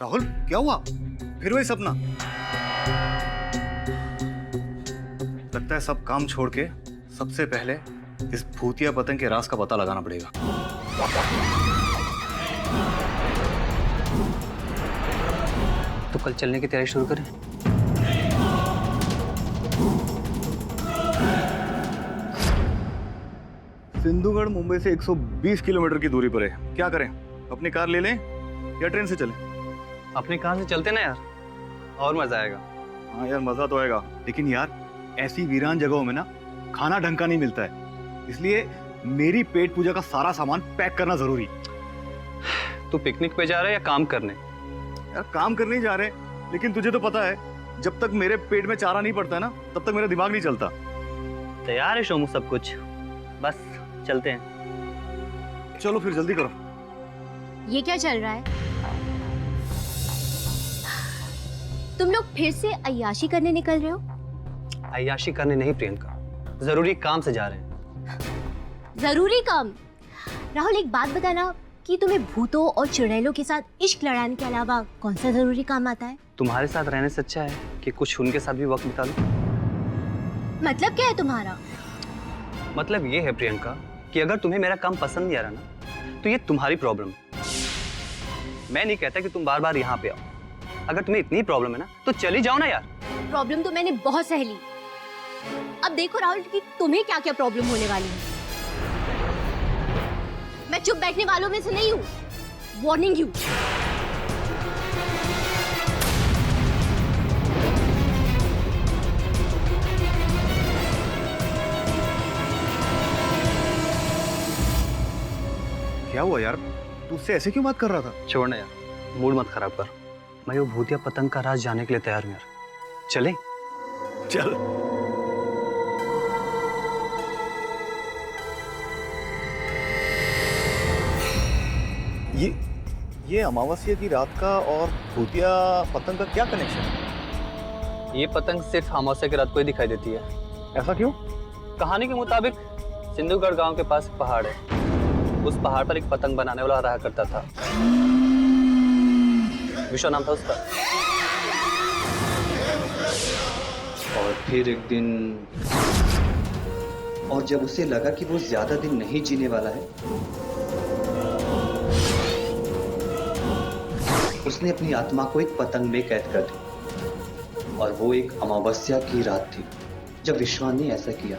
राहुल क्या हुआ? फिर वही सपना? लगता है सब काम छोड़ के सबसे पहले इस भूतिया पतंग के राज का पता लगाना पड़ेगा। तो कल चलने की तैयारी शुरू करें। सिंधुगढ़ मुंबई से 120 किलोमीटर की दूरी पर है। क्या करें? अपनी कार ले लें या ट्रेन से चलें? अपनी कार से चलते ना यार, और मजा आएगा। हाँ यार मजा तो आएगा, लेकिन यार ऐसी वीरान जगहों में ना खाना ढंग का नहीं मिलता है, इसलिए मेरी पेट पूजा का सारा सामान पैक करना जरूरी। तू पिकनिक पे जा रहा है या काम करने? यार काम करने ही जा रहे हैं, लेकिन तुझे तो पता है जब तक मेरे पेट में चारा नहीं पड़ता है ना तब तक मेरा दिमाग नहीं चलता। तैयार है शोमू सब कुछ, बस चलते हैं। चलो फिर जल्दी करो। ये क्या चल रहा है? तुम लोग फिर से अय्याशी करने निकल रहे हो? अय्याशी करने नहीं प्रियंका, जरूरी काम से जा रहे हैं। जरूरी काम? राहुल एक बात बताना कि तुम्हें भूतों और चुड़ैलों के साथ इश्क लड़ाने के अलावा कौन सा जरूरी काम आता है? तुम्हारे साथ रहने से अच्छा है कि कुछ उनके साथ भी वक्त बिता लो। मतलब क्या है तुम्हारा? मतलब ये है प्रियंका कि अगर तुम्हें मेरा काम पसंद नहीं आ रहा ना तो ये तुम्हारी प्रॉब्लम है। मैं नहीं कहता कि तुम बार बार यहाँ पे आओ। अगर तुम्हें इतनी प्रॉब्लम है ना तो चली जाओ ना यार। प्रॉब्लम तो मैंने बहुत सह ली। अब देखो राहुल कि तुम्हें क्या क्या प्रॉब्लम होने वाली है। मैं चुप बैठने वालों में से नहीं हूँ। Warning you. क्या हुआ यार? तू उससे ऐसे क्यों बात कर रहा था? छोड़ना यार, मूड मत खराब कर। मैं वो भूतिया पतंग का राज जानने के लिए तैयार हूँ यार। चले? चल। ये अमावस्या की रात का और भूतिया पतंग का क्या कनेक्शन है? ये पतंग सिर्फ अमावस्या की रात को ही दिखाई देती है। ऐसा क्यों? कहानी के मुताबिक सिंधुगढ़ गांव के पास एक पहाड़ है। उस पहाड़ पर एक पतंग बनाने वाला रहा करता था। विश्व नाम था उसका। और फिर एक दिन, और जब उसे लगा कि वो ज्यादा दिन नहीं जीने वाला है, उसने अपनी आत्मा को एक पतंग में कैद कर दिया। और वो एक अमावस्या की रात थी जब विश्वा ने ऐसा किया।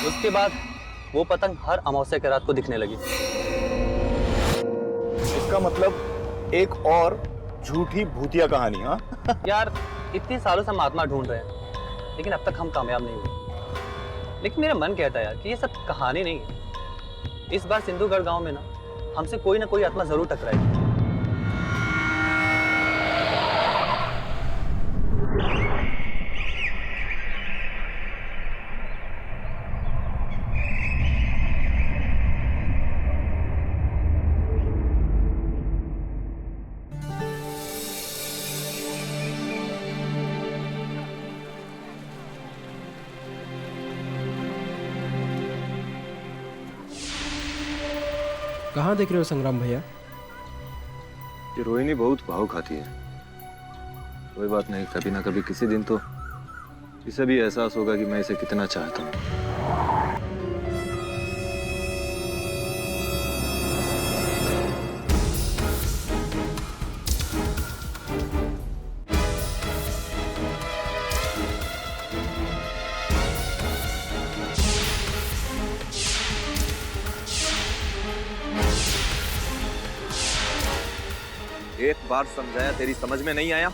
उसके बाद वो पतंग हर अमावस्या की रात को दिखने लगी। इसका मतलब एक और झूठी भूतिया कहानी। हाँ यार इतने सालों से हम आत्मा ढूंढ रहे हैं, लेकिन अब तक हम कामयाब नहीं हुए। लेकिन मेरा मन कहता है यार कि ये सब कहानी नहीं है। इस बार सिंधुगढ़ गांव में ना हमसे कोई ना कोई आत्मा जरूर टकराएगी। कहाँ देख रहे हो संग्राम भैया? ये रोहिणी बहुत भाव खाती है। कोई बात नहीं, कभी ना कभी किसी दिन तो इसे भी एहसास होगा कि मैं इसे कितना चाहता हूँ। एक बार समझाया, तेरी समझ में नहीं आया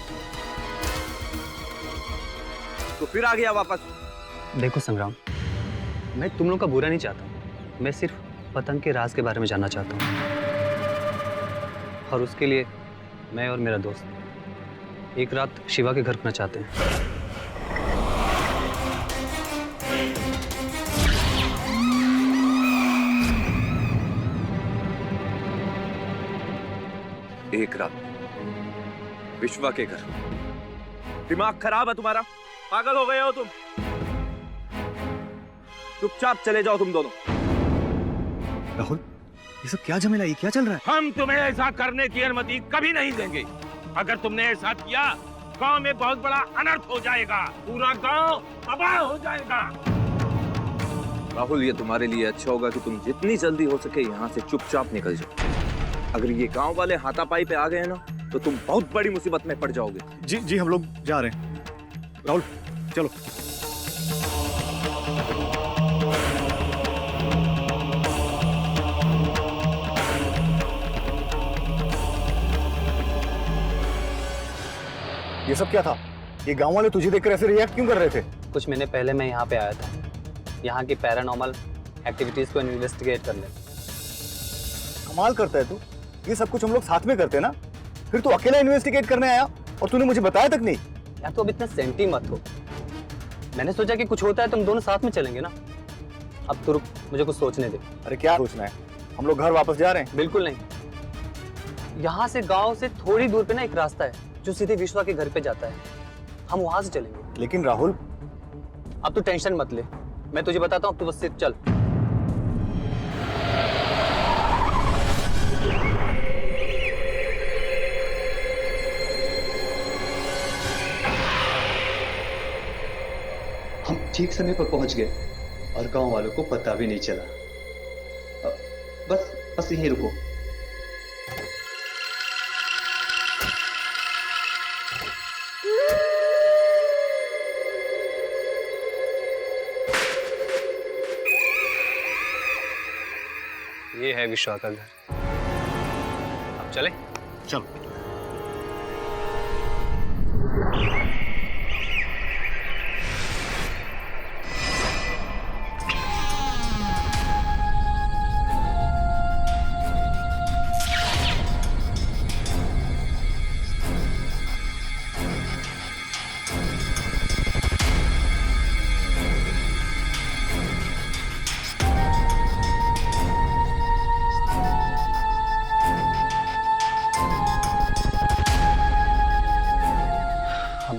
तो फिर आ गया वापस। देखो संग्राम, मैं तुम लोग का बुरा नहीं चाहता। मैं सिर्फ पतंग के राज के बारे में जानना चाहता हूँ, और उसके लिए मैं और मेरा दोस्त एक रात शिवा के घर रुकना चाहते हैं। एक रात विश्वा के घर? दिमाग खराब है तुम्हारा? पागल हो गए हो तुम? चुपचाप चले जाओ तुम दोनों। राहुल, ये सब क्या झमेला, ये क्या चल रहा है? हम तुम्हें ऐसा करने की अनुमति कभी नहीं देंगे। अगर तुमने ऐसा किया, गांव में बहुत बड़ा अनर्थ हो जाएगा, पूरा गांव तबाह हो जाएगा। राहुल, ये तुम्हारे लिए अच्छा होगा कि तुम जितनी जल्दी हो सके यहाँ से चुपचाप निकल जाओ। अगर ये गांव वाले हाथापाई पे आ गए ना, तो तुम बहुत बड़ी मुसीबत में पड़ जाओगे। जी जी, हम लोग जा रहे हैं। राहुल चलो। ये सब क्या था? ये गांव वाले तुझे देखकर ऐसे रिएक्ट क्यों कर रहे थे? कुछ महीने पहले मैं यहाँ पे आया था, यहाँ की पैरानॉर्मल एक्टिविटीज को इन्वेस्टिगेट करने। कमाल करता है तू। ये सब कुछ हम लोग साथ में करते हैं ना, फिर तू अकेला इन्वेस्टिगेट करने आया और तूने मुझे बताया तक नहीं। यार तो अब इतना सेंटी मत हो। मैंने सोचा कि कुछ होता है तुम दोनों साथ में चलेंगे ना। अब तो रुक, मुझे कुछ सोचने दे। अरे क्या सोचना है? हम लोग घर वापस जा रहे हैं। बिल्कुल नहीं। यहाँ से गांव से थोड़ी दूर पे ना एक रास्ता है जो सीधे विश्वा के घर पे जाता है। हम वहां से चलेंगे। लेकिन राहुल, अब तू टेंशन मत ले, मैं तुझे बताता हूँ, तू बस सिर्फ चल। हम ठीक समय पर पहुंच गए और गांव वालों को पता भी नहीं चला। बस यहीं रुको। ये है विश्वा का घर। अब चले? चलो।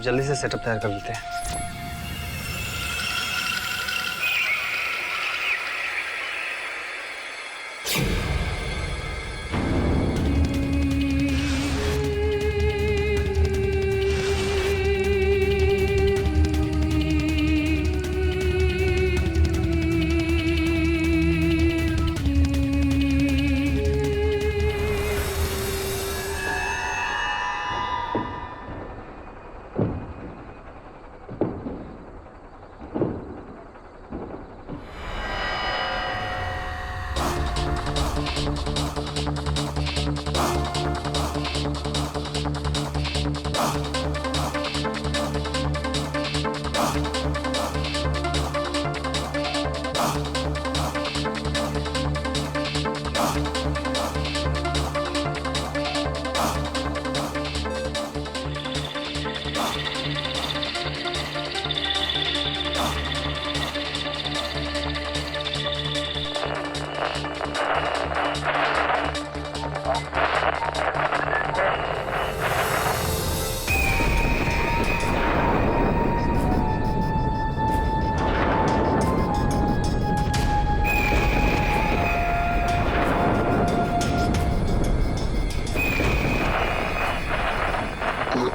जल्दी से सेटअप तैयार कर लेते हैं।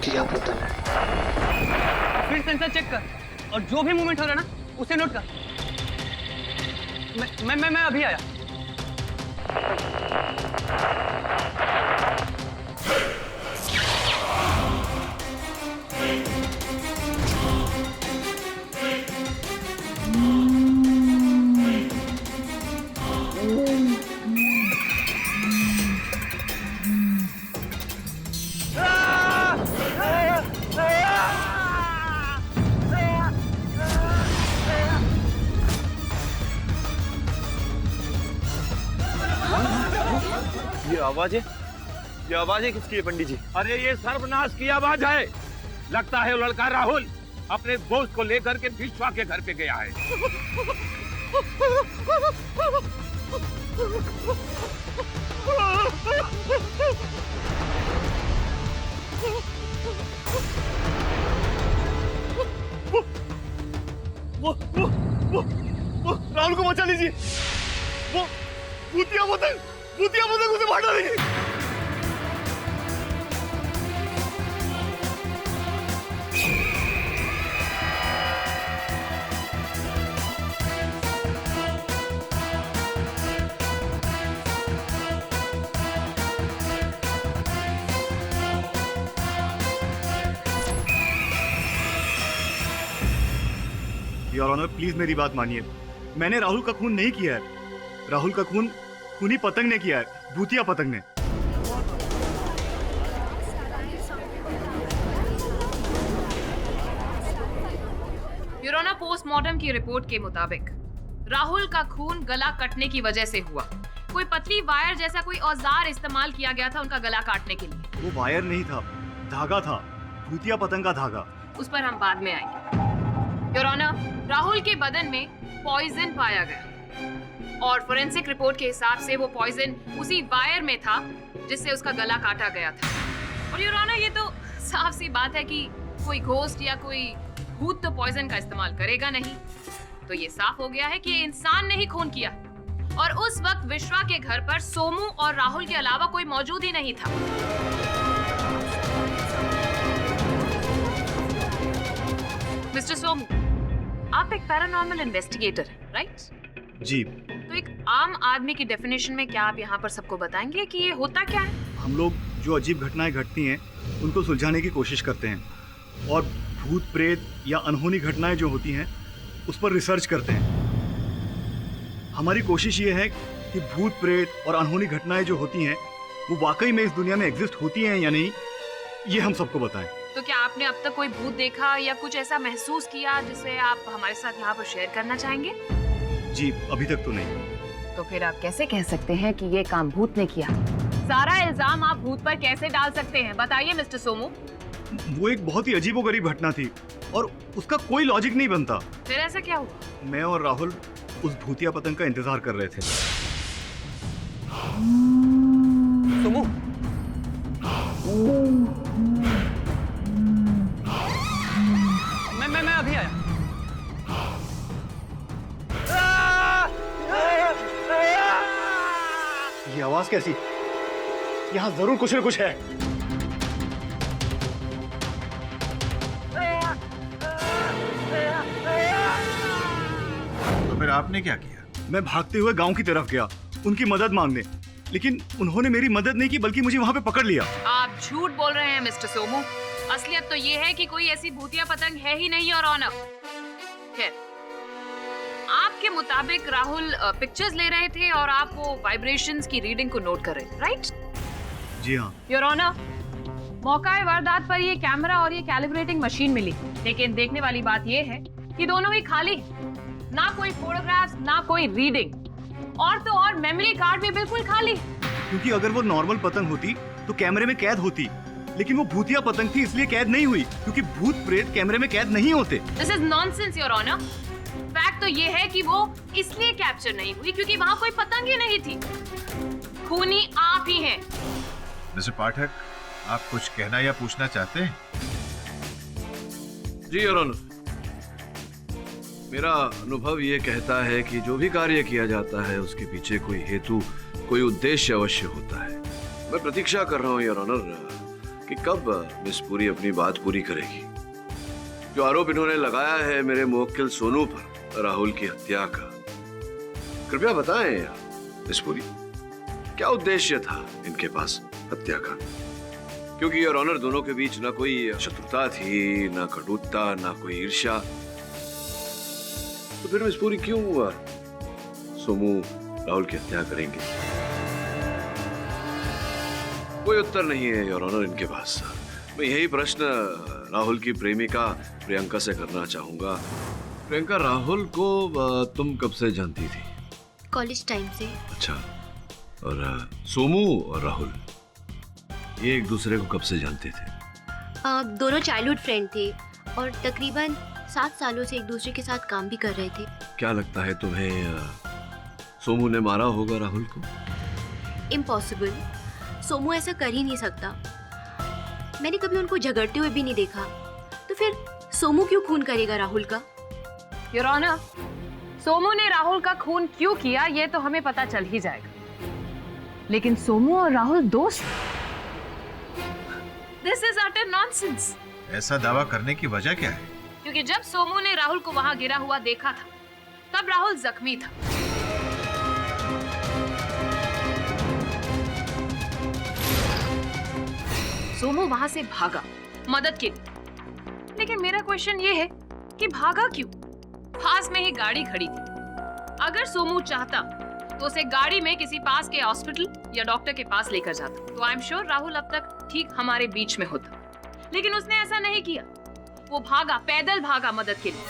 क्या पता? फिर सेंसर चेक कर और जो भी मूवमेंट हो रहा है ना उसे नोट कर। मैं अभी आया। ये आवाजें किसकी है पंडित जी? अरे ये सर्वनाश की आवाज है। लगता है वो लड़का राहुल अपने दोस्त को लेकर के विश्वा के घर पे गया है। वो राहुल को बचा लीजिए। वो भूतिया पतंग उसे मार डालेगी। योर ऑनर, प्लीज मेरी बात मानिए। मैंने राहुल का खून नहीं किया है। राहुल का खून खूनी पतंग ने किया है, भूतिया पतंग ने। योर ऑनर, पोस्टमार्टम की रिपोर्ट के मुताबिक राहुल का खून गला कटने की वजह से हुआ। कोई पतली वायर जैसा कोई औजार इस्तेमाल किया गया था उनका गला काटने के लिए। वो वायर नहीं था, धागा था, भूतिया पतंग का धागा। उस पर हम बाद में आएंगे। योर ऑनर, राहुल के बदन में पॉइजन पाया गया और फोरेंसिक रिपोर्ट के हिसाब से वो पॉइजन उसी वायर में था जिससे उसका गला काटा गया था। और योर ऑनर, ये तो साफ सी बात है कि कोई घोस्ट या कोई भूत तो पॉइजन का इस्तेमाल करेगा नहीं। तो ये साफ हो गया है कि ये इंसान ने ही खून किया और उस वक्त विश्वा के घर पर सोमू और राहुल के अलावा कोई मौजूद ही नहीं था। मिस्टर सोमू, आप एक पैरानॉर्मल इन्वेस्टिगेटर हैं, राइट? जी। तो एक आम आदमी की डेफिनेशन में क्या आप यहाँ पर सबको बताएंगे कि ये होता क्या है? हम लोग जो अजीब घटनाएं घटती हैं उनको सुलझाने की कोशिश करते हैं और भूत प्रेत या अनहोनी घटनाएं जो होती हैं उस पर रिसर्च करते हैं। हमारी कोशिश ये है कि भूत प्रेत और अनहोनी घटनाएं जो होती हैं वो वाकई में इस दुनिया में एग्जिस्ट होती हैं या नहीं, ये हम सबको बताएं। तो क्या आपने अब तक कोई भूत देखा या कुछ ऐसा महसूस किया जिसे आप हमारे साथ यहाँ पर शेयर करना चाहेंगे? जी, अभी तक तो नहीं। तो फिर आप कैसे कह सकते हैं कि ये काम भूत ने किया? सारा इल्जाम आप भूत पर कैसे डाल सकते हैं? बताइए मिस्टर सोमू। वो एक बहुत ही अजीबोगरीब घटना थी और उसका कोई लॉजिक नहीं बनता। फिर ऐसा क्या हुआ? मैं और राहुल उस भूतिया पतंग का इंतजार कर रहे थे। सुमू, मैं अभी आया। ये आवाज कैसी? यहाँ जरूर कुछ न कुछ है। तो फिर आपने क्या किया? मैं भागते हुए गांव की तरफ गया उनकी मदद मांगने, लेकिन उन्होंने मेरी मदद नहीं की बल्कि मुझे वहां पे पकड़ लिया। आप झूठ बोल रहे हैं मिस्टर सोमू। असलियत तो ये है कि कोई ऐसी भूतिया पतंग है ही नहीं और ऑनर। खैर, आपके मुताबिक राहुल पिक्चर्स ले रहे थे और आप वो वाइब्रेशंस की रीडिंग को नोट कर रहे थे, राइट? जी हाँ। योर ऑनर, मौका वारदात पर ये कैमरा और ये कैलिब्रेटिंग मशीन मिली, लेकिन देखने वाली बात ये है कि दोनों ही खाली, ना कोई फोटोग्राफ्स ना कोई रीडिंग, और तो और मेमोरी कार्ड भी बिल्कुल खाली। क्योंकि अगर वो नॉर्मल पतंग होती तो कैमरे में कैद होती, लेकिन वो भूतिया पतंग थी इसलिए कैद नहीं हुई, क्योंकि भूत प्रेत कैमरे में कैद नहीं होते। This is nonsense your honour. Fact तो ये है कि वो इसलिए कैप्चर नहीं हुई क्योंकि वहाँ कोई पतंग ही नहीं थी। खूनी आप ही हैं। मिस्टर पाठक, आप कुछ कहना या पूछना चाहते हैं? जी योर ऑनर, मेरा अनुभव ये कहता है कि जो भी कार्य किया जाता है उसके पीछे कोई हेतु, कोई उद्देश्य अवश्य होता है। मैं प्रतीक्षा कर रहा हूँ योर ऑनर कि कब मिस पुरी अपनी बात पूरी करेगी। जो आरोप इन्होंने लगाया है मेरे मुवक्किल सोनू पर राहुल की हत्या का, कृपया बताएं मिस पुरी, क्या उद्देश्य था इनके पास हत्या का? क्योंकि योर ऑनर दोनों के बीच ना कोई शत्रुता थी, ना कटुता, ना कोई ईर्ष्या। तो फिर मिस पुरी क्यों हुआ सोमू राहुल की हत्या करेंगे? कोई उत्तर नहीं है योर ऑनर इनके पास। मैं यही प्रश्न राहुल की प्रेमिका प्रियंका से करना चाहूंगा। प्रियंका, राहुल को तुम कब से जानती थी? कॉलेज टाइम से। अच्छा, और सोमू और राहुल ये एक दूसरे को कब से जानते थे? दोनों चाइल्डहुड फ्रेंड थे और तकरीबन 7 सालों से एक दूसरे के साथ काम भी कर रहे थे। क्या लगता है तुम्हें सोमू ने मारा होगा राहुल को? इम्पॉसिबल, सोमू ऐसा कर ही नहीं सकता। मैंने कभी उनको झगड़ते हुए भी नहीं देखा, तो फिर सोमू क्यों खून करेगा राहुल का? योर ऑनर, सोमू ने राहुल का खून क्यों किया ये तो हमें पता चल ही जाएगा, लेकिन सोमू और राहुल दोस्त? This is utter nonsense. ऐसा दावा करने की वजह क्या है? क्योंकि जब सोमू ने राहुल को वहां गिरा हुआ देखा था, तब राहुल जख्मी था। सोमू वहां से भागा मदद के लिए, लेकिन मेरा क्वेश्चन ये है कि भागा क्यों? पास में ही गाड़ी खड़ी थी। अगर सोमू चाहता तो उसे गाड़ी में किसी पास के हॉस्पिटल या डॉक्टर के पास लेकर जाता, तो आई एम श्योर राहुल अब तक ठीक हमारे बीच में होता। लेकिन उसने ऐसा नहीं किया, वो भागा, पैदल भागा मदद के लिए।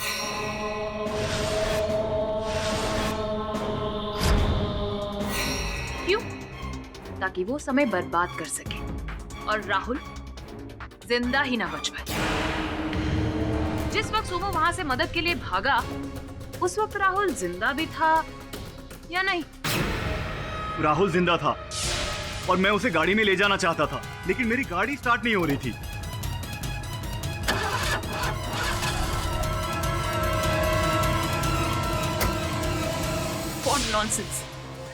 क्यों? ताकि वो समय बर्बाद कर सके और राहुल जिंदा ही ना बच पाए। जिस वक्त सोमू वहां से मदद के लिए भागा, उस वक्त राहुल जिंदा भी था या नहीं? राहुल जिंदा था और मैं उसे गाड़ी में ले जाना चाहता था, लेकिन मेरी गाड़ी स्टार्ट नहीं हो रही थी। What nonsense!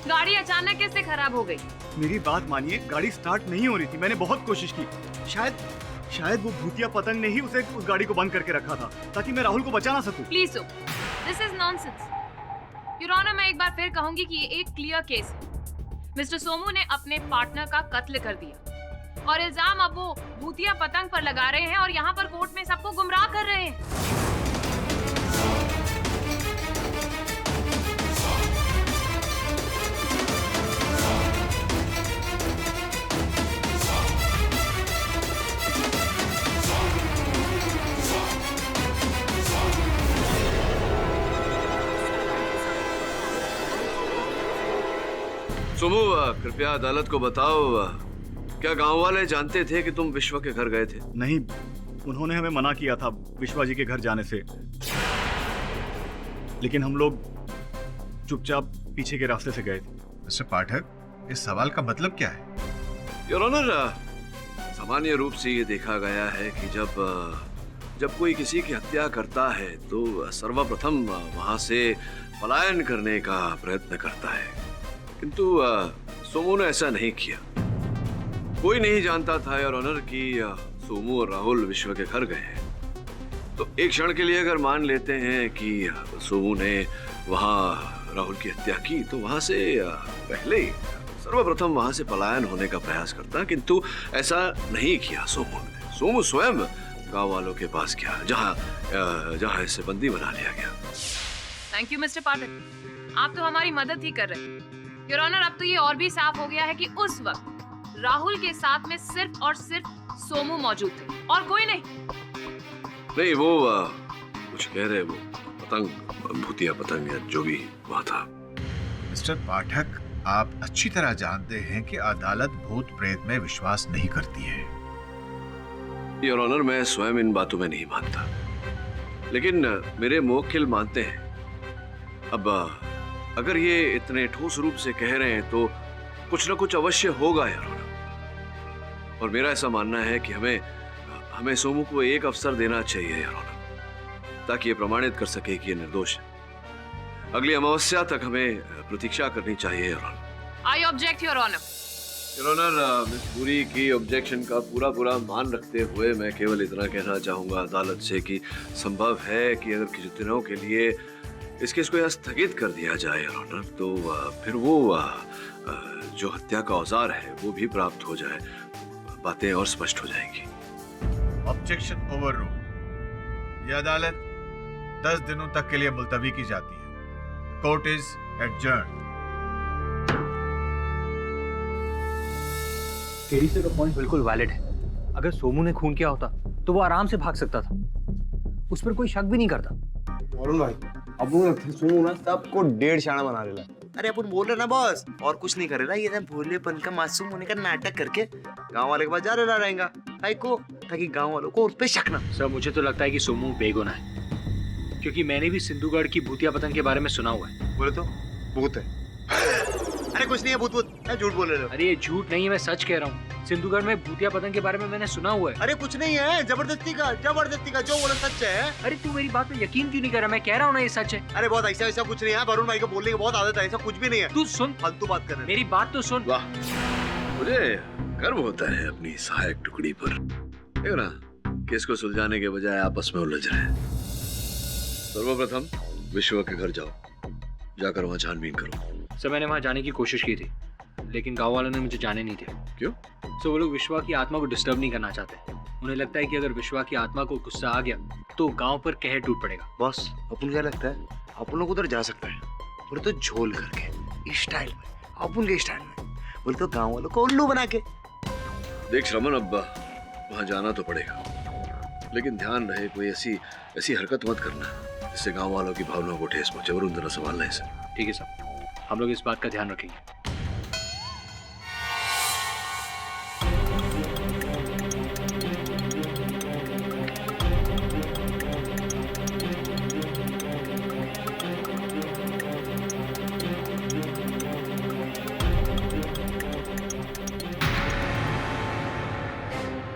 गाड़ी अचानक कैसे खराब हो गई? मेरी बात मानिए, गाड़ी स्टार्ट नहीं हो रही थी। मैंने बहुत कोशिश की। शायद वो भूतिया पतंग ने ही उस गाड़ी को बंद करके रखा था ताकि मैं राहुल को बचा ना सकूं। Please this is nonsense. Your honour, मैं एक बार फिर कहूंगी कि ये एक क्लियर केस है। मिस्टर सोमू ने अपने पार्टनर का कत्ल कर दिया और इल्जाम अब वो भूतिया पतंग पर लगा रहे हैं और यहाँ पर कोर्ट में सबको गुमराह कर रहे हैं। सोमू, कृपया अदालत को बताओ, क्या गांव वाले जानते थे कि तुम विश्वा के घर गए थे? नहीं, उन्होंने हमें मना किया था विश्वा जी के घर जाने से, लेकिन हम लोग चुपचाप पीछे के रास्ते से गए थे। मिस्टर पाठक, इस सवाल का मतलब क्या है? योर ऑनर, सामान्य रूप से ये देखा गया है कि जब कोई किसी की हत्या करता है तो सर्वप्रथम वहां से पलायन करने का प्रयत्न करता है, किंतु सोमू ने ऐसा नहीं किया। कोई नहीं जानता था योर ऑनर कि सोमू और राहुल विश्व के घर गए हैं। तो एक क्षण के लिए अगर मान लेते हैं कि सोमू ने वहां राहुल की हत्या की, तो वहां से पहले ही सर्वप्रथम वहां से पलायन होने का प्रयास करता, किंतु ऐसा नहीं किया सोमू ने। सोमू स्वयं गांव वालों के पास गया, जहां इसे बंदी बना लिया गया। थैंक यू मिस्टर पाठक, आप तो हमारी मदद ही कर रहे हैं। योर ऑनर, अब तो ये और भी साफ हो गया है कि उस वक्त राहुल के साथ में सिर्फ और सिर्फ सोमू मौजूद थे और कोई नहीं। नहीं, वो कुछ कह रहे, वो पतंग, भूतिया पतंग या जो भी वहां था। मिस्टर पाठक, आप अच्छी तरह जानते हैं कि अदालत भूत प्रेत में विश्वास नहीं करती है। योर ऑनर, मैं स्वयं इन बातों में नहीं मानता, लेकिन मेरे मुवक्किल मानते हैं। अब अगर ये इतने ठोस रूप से कह रहे हैं तो कुछ ना कुछ अवश्य होगा योर ऑनर। और मेरा ऐसा मानना है कि हमें सोमू को एक अवसर देना चाहिए योर ऑनर, ताकि ये प्रमाणित कर सके कि ये निर्दोष है। अगली अमावस्या तक हमें प्रतीक्षा करनी चाहिए your honour. I object your honour. Your honour, miss Puri की ऑब्जेक्शन का पूरा मान रखते हुए मैं केवल इतना कहना चाहूंगा अदालत से कि संभव है कि अगर कुछ दिनों के लिए इस केस को यहाँ स्थगित कर दिया जाए योर ऑनर, तो फिर वो जो हत्या का औजार है वो भी प्राप्त हो जाए, बातें और स्पष्ट हो जाएंगी। Objection over rule. यह अदालत 10 दिनों तक के लिए मुलतवी की जाती है। Court is adjourn. केडी से का पॉइंट बिल्कुल वैलिड है। अगर सोमू ने खून किया होता तो वो आराम से भाग सकता था, उस पर कोई शक भी नहीं करता। वरुण भाई, अब सोमू ना सबको 1.5 शाणा बना रहा है। अरे अपन बोल रहे ना बॉस, और कुछ नहीं करेगा ये ना, भोलेपन का मासूम होने का नाटक करके गांव वाले के पास जा रहा रहेगा को, ताकि गांव वालों को उस पे शक ना। सर मुझे तो लगता है कि सोमू बेगुनाह है, क्योंकि मैंने भी सिंधुगढ़ की भूतिया पतंग के बारे में सुना हुआ है। बोले तो भूत है। अरे कुछ नहीं है, भूत झूठ बोल रहे हो। अरे ये झूठ नहीं है, मैं सच कह रहा हूँ। सिंधुगढ़ में भूतिया पतंग के बारे में मैंने सुना हुआ है। अरे कुछ नहीं है, जबरदस्ती का जो बोला सच है। अरे तू मेरी बात पे यकीन क्यों नहीं कर रहा? मैं कह रहा हूँ ना ये सच है। अरे बहुत ऐसा कुछ नहीं है, वरुण भाई को बोलने की बहुत आदत है, ऐसा कुछ भी नहीं है। तू सुन, फालतू बात कर रहे। मेरी बात तो सुन। वाह, मुझे गर्व होता है अपनी सहायक टुकड़ी पर। देखो ना, केस को सुलझाने के बजाय आपस में उलझ रहे हैं। सर्वप्रथम विश्वा के घर जाओ, जाकर वहां छानबीन करो। सर मैंने वहां जाने की कोशिश की थी, लेकिन गांव वालों ने मुझे जाने नहीं दिया। क्यों? सो वो लोग विश्वा की आत्मा को डिस्टर्ब नहीं करना चाहते। उन्हें लगता है कि अगर विश्वा की आत्मा को गुस्सा आ गया तो गांव पर कहर टूट पड़ेगा। बॉस, अपन क्या लगता है अपन लोग उधर जा सकता है, बोले तो झोल करके इस स्टाइल में, अपन के स्टाइल में, बोले तो गांव वालों को उल्लू बना के। देख श्रमण अब्बा, वहां जाना तो पड़ेगा, लेकिन ध्यान रहे कोई ऐसी हरकत मत करना जिससे गांव वालों की भावनाओं को ठेस पहुंचे। और जरा संभालना है इसे। ठीक है साहब, हम लोग इस बात का ध्यान रखेंगे।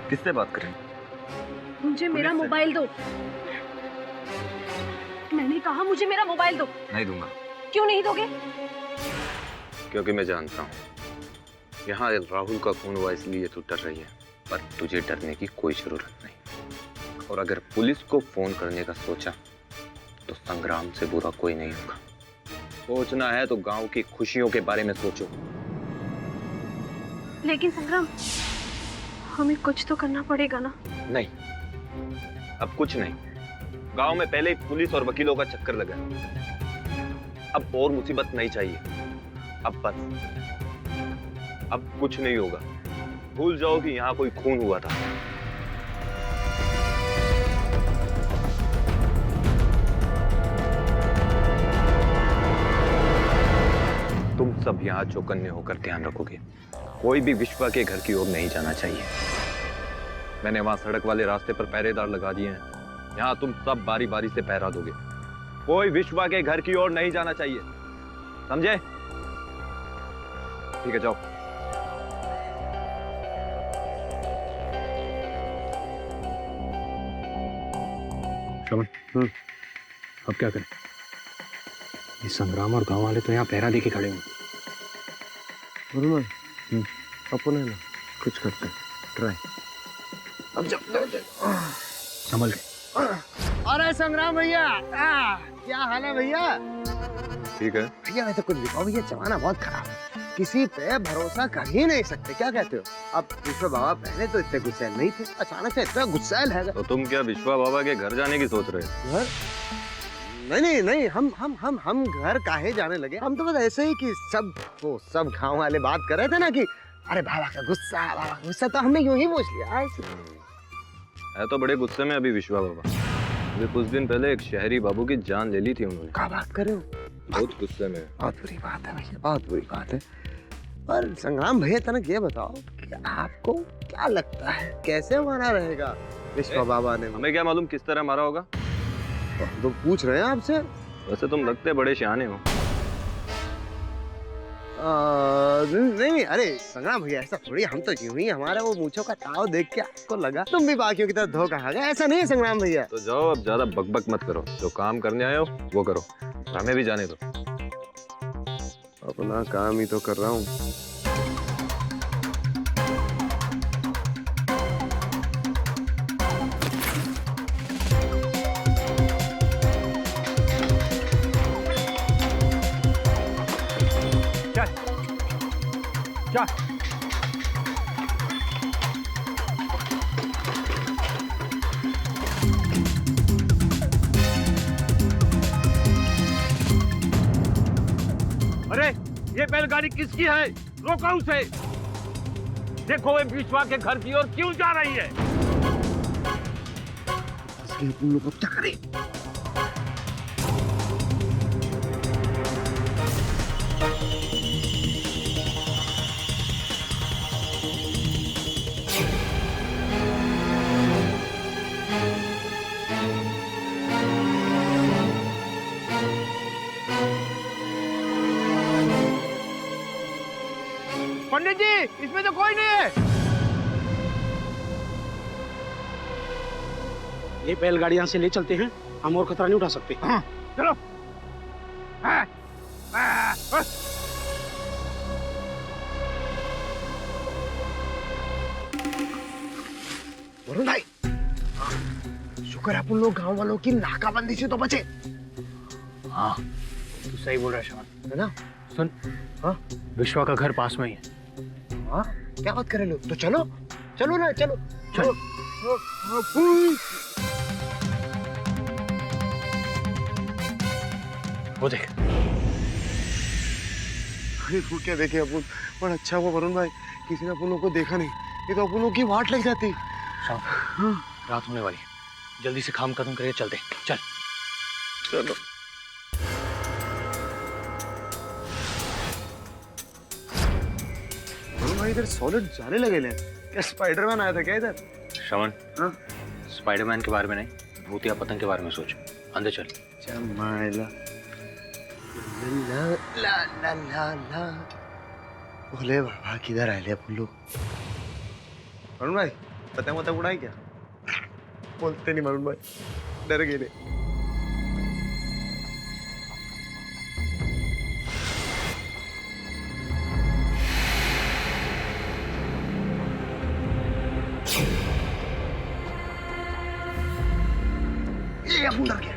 किससे बात करें? मुझे मेरा मोबाइल दो। मैंने कहा मुझे मेरा मोबाइल दो। नहीं दूंगा। क्यों नहीं दोगे? क्योंकि मैं जानता हूँ यहाँ राहुल का खून हुआ इसलिए तू डर रही है, पर तुझे डरने की कोई जरूरत नहीं। और अगर पुलिस को फोन करने का सोचा तो संग्राम से बुरा कोई नहीं होगा। सोचना है तो गांव की खुशियों के बारे में सोचो। लेकिन संग्राम, हमें कुछ तो करना पड़ेगा ना। नहीं, अब कुछ नहीं। गांव में पहले ही पुलिस और वकीलों का चक्कर लगा। अब और मुसीबत नहीं चाहिए। अब बस, अब कुछ नहीं होगा। भूल जाओ कि यहाँ कोई खून हुआ था। तुम सब यहाँ चौकन्ने होकर ध्यान रखोगे। कोई भी विश्वा के घर की ओर नहीं जाना चाहिए। मैंने वहां सड़क वाले रास्ते पर पहरेदार लगा दिए हैं। यहाँ तुम सब बारी बारी से पहरा दोगे। कोई विश्वा के घर की ओर नहीं जाना चाहिए, समझे? ठीक है, जाओ। श्रवण, अब क्या करें? ये संग्राम और गांव वाले तो यहाँ पहरा देके खड़े हैं। अपन है ना, कुछ करते हैं, ट्राई। अब जब संभल के। अरे संग्राम भैया, क्या हाल है भैया? ठीक है भैया मैं तो कुछ दिखाओ भैया, जमाना बहुत खराब है, किसी पे भरोसा कर ही नहीं सकते। क्या कहते हो? अब विश्वा बाबा पहले तो इतने गुस्सैल नहीं थे, अचानक से इतना गुस्सैल है। तो तुम क्या विश्वा बाबा के घर जाने की सोच रहे हो? घर? नहीं, हम घर काहे जाने लगे? हम तो बस ऐसे ही कि सब गाँव वाले बात कर रहे थे ना कि अरे बाबा का गुस्सा, तो हमने यूं ही पूछ लिया। है तो बड़े गुस्से में अभी विश्वा बाबा। अभी कुछ दिन पहले एक शहरी बाबू की जान ले ली थी उन्होंने। क्या बात कर रहे हो? बहुत गुस्से में। बहुत बुरी बात है भैया, बहुत बुरी बात है। पर संग्राम भैया तनक ये बताओ कि आपको क्या लगता है कैसे मारा रहेगा विश्वा बाबा ने? हमें क्या मालूम किस तरह मारा होगा, तो पूछ रहे हैं आपसे। वैसे तुम लगते बड़े सियाने हो। नहीं, अरे संग्राम भैया ऐसा थोड़ी, हम तो यूं ही, हमारा वो मूंछों का ताव देख के आपको लगा तुम भी बाकियों की तरह धोखा खा गए। ऐसा नहीं है संग्राम भैया। तो जाओ, अब ज्यादा बकबक मत करो। जो काम करने आए हो वो करो, हमें भी जाने दो। अपना काम ही तो कर रहा हूँ। क्या? अरे ये बैलगाड़ी किसकी है? रोको उसे। देखो वो विश्वा के घर की ओर क्यों जा रही है? तुम लोग क्या करें? पंडित जी, इसमें तो कोई नहीं है। ये बैलगाड़ी यहाँ से ले चलते हैं, हम और खतरा नहीं उठा सकते। हाँ, चलो। वरुण भाई, शुक्र है अपन लोग गांव वालों की नाकाबंदी से तो बचे। हाँ तू सही बोल रहा है श्रवण, है ना? सुन, हाँ विश्वा का घर पास में ही है। हाँ, क्या बात कर रहे लोग? तो चलो चलो ना, चलो चल। वो देख। अरे वो क्या देखे अपन, पर अच्छा हुआ वरुण भाई किसी ने अपन लोग को देखा नहीं, ये तो अपन लोग की वाट लग जाती। शाम, रात होने वाली है, जल्दी से काम खत्म करके चलते। चल चलो। वरुण भाई इधर सॉलिड जाने लगे ले, क्या स्पाइडरमैन आया था क्या इधर? श्रवण, हाँ? स्पाइडरमैन के बारे में नहीं, भूतिया पतंग के बारे में सोच। अंदर चल। चमाइला ला ला ला ला ला। बोले बाबा किधर आए ले अपन लोग? वरुण भाई पतंग वतंग उड़ाई क्या? बोलते नहीं वरुण भाई, डर गए रे। ये अपन डर गया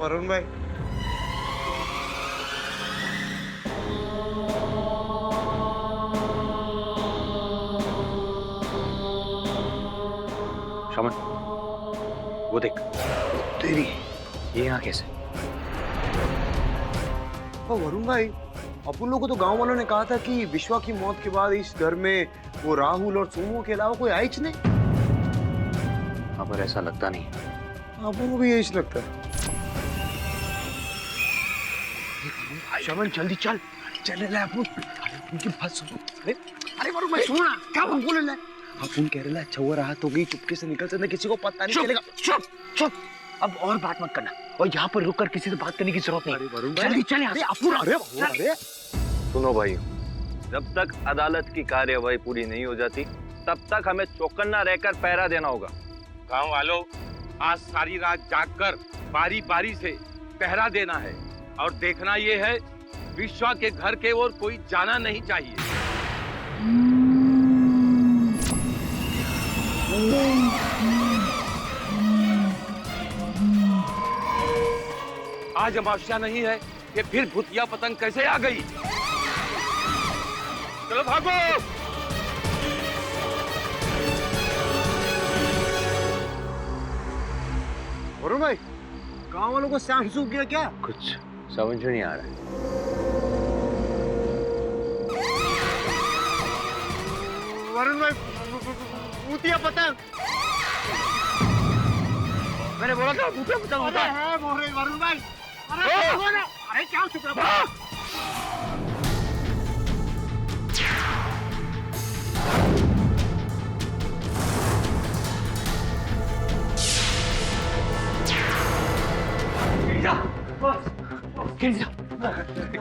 वरुण भाई। श्रवण, वो देख। तेरी ये यहाँ कैसे? वरुण भाई, अपन लोगों को तो गांव वालों ने कहा था कि विश्वा की मौत के बाद इस घर में वो राहुल और सोमू के अलावा कोई आइच नहीं। हाँ पर ऐसा लगता नहीं। अपन को भी यही लगता है। श्रवण जल्दी चल, चल रहा है अपन। उनकी बात सुनो। अरे वरुण भाई सुनो ना, क्या अपन बोल रहे हैं? अपन कह रहे हैं अच्छा हुआ राहत हो गई, चुपके से निकल सकते, किसी को पता नहीं चलेगा। चुप चुप, अब और बात मत करना, और यहाँ पर रुककर किसी से बात करने की जरूरत नहीं। जल्दी चल यहाँ से। अरे सुनो भाई, जब तक अदालत की कार्यवाही पूरी नहीं हो जाती तब तक हमें चौकन्ना रहकर पहरा देना होगा। गांव वालों, आज सारी रात जागकर बारी बारी से पहरा देना है और देखना ये है विश्वा के घर के ओर कोई जाना नहीं चाहिए। आज अमावस्या नहीं है कि फिर भूतिया पतंग कैसे आ गई? चलो भागो। वरुण भाई, गांव वालों को सांप सूख गया क्या? कुछ समझ नहीं आ रहा है। वरुण भाई, भूतिया पतंग। मैंने बोला था भूतिया पतंग होता है। वरुण भाई, अरे क्या चुप रहा?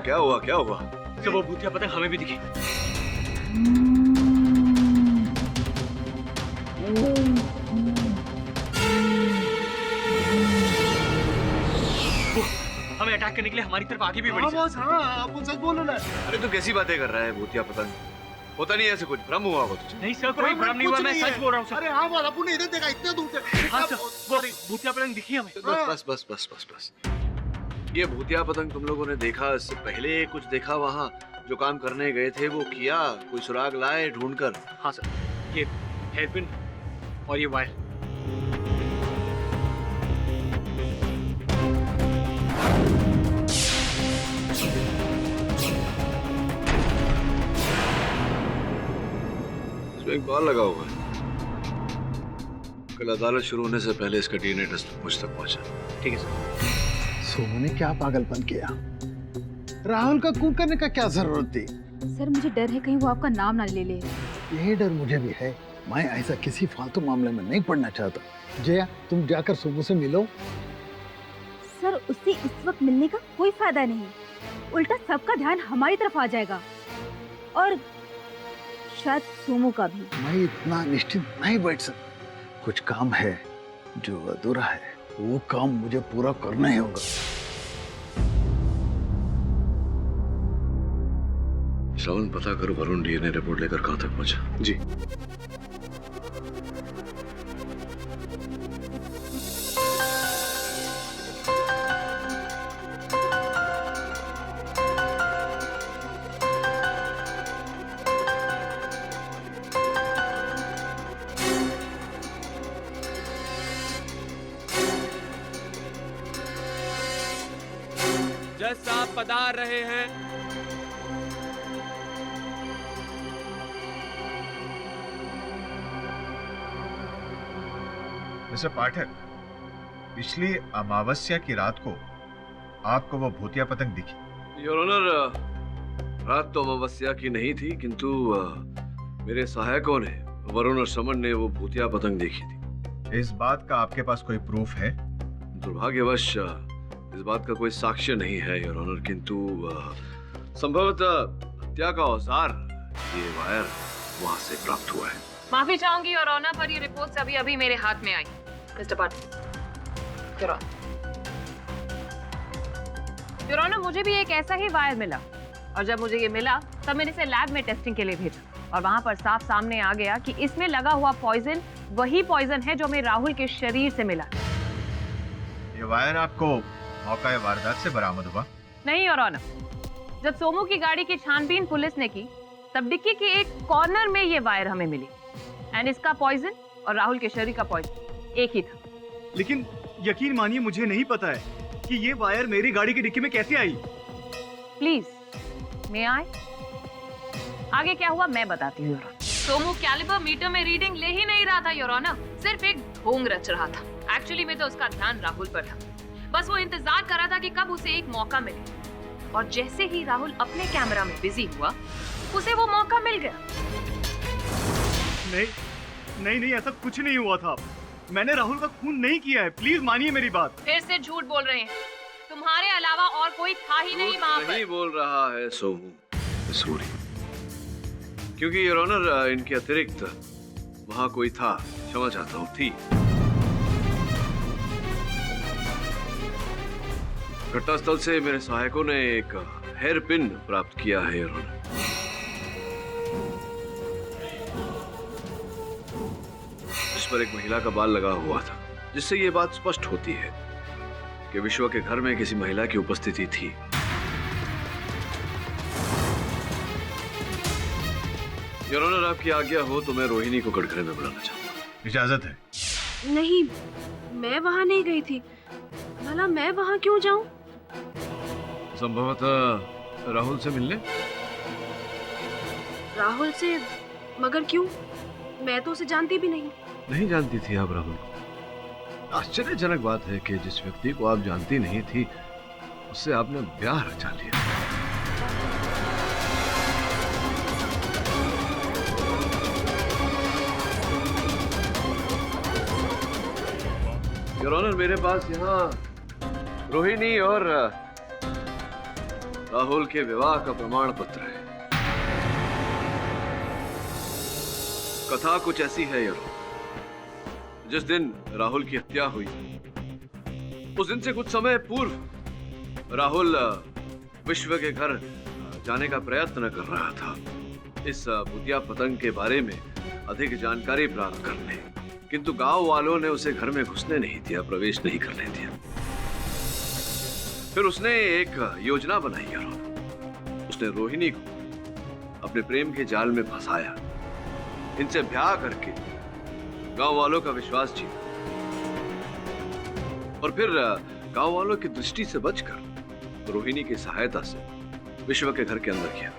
क्या हुआ, क्या हुआ? जब वो भूतिया पतंग हमें भी दिखी। हमें अटैक करने के लिए हमारी तरफ आगे भी बढ़ी। हाँ, आप सच बोलो ना। अरे तू कैसी बातें कर रहा है? भूतिया पतंग होता नहीं, ऐसे कुछ भ्रम हुआ होगा तुझे। नहीं सर, कोई भ्रम नहीं हुआ, मैं सच बोल रहा हूँ सर। अरे हाँ, बोल, अपन ने इधर देखा इतने दूर से। हाँ सर, वो भूतिया पतंग दिखी हमें। बस बस बस बस बस। ये भूतिया पतंग तुम लोगों ने देखा, इससे पहले कुछ देखा? वहाँ जो काम करने गए थे वो किया? कोई सुराग लाए ढूंढकर? हाँ सर, ये हेयरपिन और ये वायर। इसमें एक बाल लगा हुआ है। कल अदालत शुरू होने से पहले इसका डीएनए टेस्ट मुझ तक पहुंचा। ठीक है सर। सोमू ने क्या पागलपन किया? राहुल का खून करने का क्या जरूरत थी? सर मुझे डर है कहीं वो आपका नाम ना ले ले। यही डर मुझे भी है। मैं ऐसा किसी फालतू मामले में नहीं पड़ना चाहता। जया, तुम जाकर सोमू से मिलो। सर उससे इस वक्त मिलने का कोई फायदा नहीं, उल्टा सबका ध्यान हमारी तरफ आ जाएगा। और शायद सोमू का भी। मैं इतना निश्चिंत नहीं बैठ सकता। कुछ काम है जो अधूरा है, वो काम मुझे पूरा करना ही होगा। श्रवण, पता करो वरुण डीएनए रिपोर्ट लेकर कहां तक पहुंचा। जी। जज साहब पधार रहे हैं। मिस्टर पाठक, पिछली अमावस्या की रात को आपको वो भूतिया पतंग दिखी? योर ऑनर, रात तो अमावस्या की नहीं थी, किंतु मेरे सहायकों ने, वरुण और समन ने वो भूतिया पतंग देखी थी। इस बात का आपके पास कोई प्रूफ है? दुर्भाग्यवश इस बात का कोई साक्ष्य नहीं है योर ऑनर, किंतु संभवतः हत्या का औजार, ये वायर वहां से प्राप्त हुआ है। माफी चाहूंगी योर ऑनर, पर ये रिपोर्ट्स अभी अभी मेरे हाथ में आई। मिस्टर पाठक, योर ऑनर, मुझे भी एक ऐसा ही वायर मिला, और जब मुझे ये मिला तब मैंने इसे लैब में टेस्टिंग के लिए भेजा, और वहां पर साफ सामने आ गया कि इसमें लगा हुआ पॉइजन वही पॉइजन है जो हमें राहुल के शरीर से मिला। ये वायर आपको मौका वारदात से बरामद हुआ? नहीं योर ऑनर, जब सोमू की गाड़ी की छानबीन पुलिस ने की तब डिक्की के एक कॉर्नर में ये वायर हमें मिली, एंड इसका पॉइजन और राहुल के शरीर का पॉइजन एक ही था। लेकिन यकीन मानिए, मुझे नहीं पता है कि ये वायर मेरी गाड़ी की डिक्की में कैसे आई। प्लीज, मैं आए आगे क्या हुआ मैं बताती हूँ। सोमू कैलिबर मीटर में रीडिंग ले ही नहीं रहा था योर ऑनर, सिर्फ एक ढोंग रच रहा था। एक्चुअली में तो उसका ध्यान राहुल पर था, बस वो इंतजार कर रहा था कि कब उसे एक मौका मिले, और जैसे ही राहुल अपने कैमरा में बिजी हुआ उसे वो मौका मिल गया। नहीं नहीं नहीं, ऐसा कुछ नहीं हुआ था। मैंने राहुल का खून नहीं किया है, प्लीज मानिए मेरी बात। फिर से झूठ बोल रहे हैं, तुम्हारे अलावा और कोई था ही नहीं वहाँ पर। नहीं बोल रहा है सोमू, सूरी, क्योंकि योर ऑनर इनके अतिरिक्त वहां कोई था, क्षमा चाहता हूँ, थी। घटनास्थल से मेरे सहायकों ने एक हेयर पिन प्राप्त किया है योर ऑनर। जिस पर एक महिला का बाल लगा हुआ था, जिससे ये बात स्पष्ट होती है कि विश्वा के घर में किसी महिला की उपस्थिति थी। योर ऑनर, आपकी आज्ञा हो तो मैं रोहिणी को कटघरे में बुलाना चाहूंगा। इजाजत है? नहीं, मैं वहां नहीं गई थी। भला मैं वहां क्यों जाऊं? संभवतः राहुल से मिलने। राहुल से? मगर क्यों? मैं तो उसे जानती भी नहीं। नहीं जानती थी आप राहुल को? आश्चर्यजनक बात है कि जिस व्यक्ति को आप जानती नहीं थी, उससे आपने ब्याह रचा लिया। योर ऑनर, मेरे पास यहाँ रोहिणी और राहुल के विवाह का प्रमाण पत्र है। कथा कुछ ऐसी है योर ऑनर, जिस दिन राहुल की हत्या हुई, उस दिन से कुछ समय पूर्व राहुल विश्व के घर जाने का प्रयत्न कर रहा था, इस भूतिया पतंग के बारे में अधिक जानकारी प्राप्त करने, किंतु गांव वालों ने उसे घर में घुसने नहीं दिया, प्रवेश नहीं करने दिया। फिर उसने एक योजना बनाई यार, उसने रोहिणी को अपने प्रेम के जाल में फंसाया, इनसे ब्याह करके गांव वालों का विश्वास जीता, और फिर गांव वालों की दृष्टि से बचकर रोहिणी की सहायता से विश्व के घर के अंदर किया।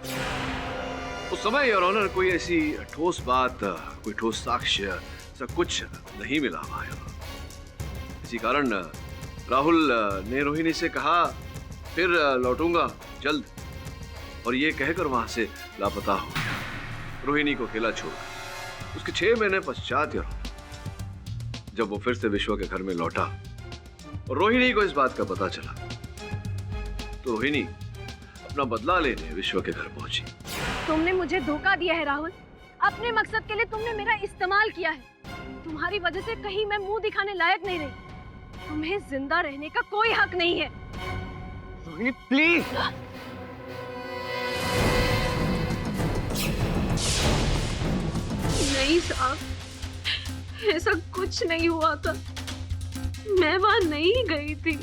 उस समय योर ऑनर कोई ऐसी ठोस बात, कोई ठोस साक्ष्य सब कुछ नहीं मिला वहां। इसी कारण राहुल ने रोहिणी से कहा फिर लौटूंगा जल्द, और ये कहकर वहां से लापता हो गया, रोहिणी को अकेला छोड़। उसके 6 महीने पश्चात जब वो फिर से विश्व के घर में लौटा और रोहिणी को इस बात का पता चला, तो रोहिणी अपना बदला लेने विश्व के घर पहुंची। तुमने मुझे धोखा दिया है राहुल, अपने मकसद के लिए तुमने मेरा इस्तेमाल किया है। तुम्हारी वजह से कहीं मैं मुंह दिखाने लायक नहीं रही। तुम्हें जिंदा रहने का कोई हक नहीं है। रोहिणी प्लीज। नहीं साहब, ऐसा कुछ नहीं हुआ था। मैं वहां नहीं गई थी।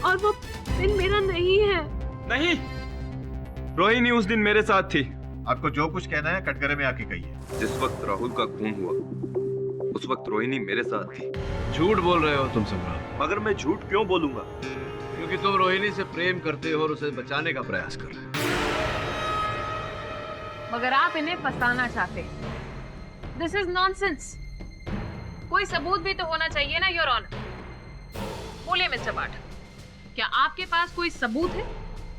और वो दिन मेरा नहीं है। नहीं, रोहिणी उस दिन मेरे साथ थी। आपको जो कुछ कहना है कटघरे में आके कहिए। जिस वक्त राहुल का खून हुआ उस वक्त रोहिणी मेरे साथ थी। झूठ बोल रहे हो तुम सम्राट। मगर मैं झूठ क्यों बोलूंगा? क्योंकि तुम रोहिणी से प्रेम करते हो और उसे बचाने का प्रयास कर रहे हो। मगर आप इन्हें फंसाना चाहते। This is nonsense. कोई सबूत भी तो होना चाहिए ना योर ऑनर। बोलिए मिस्टर पाठक, क्या आपके पास कोई सबूत है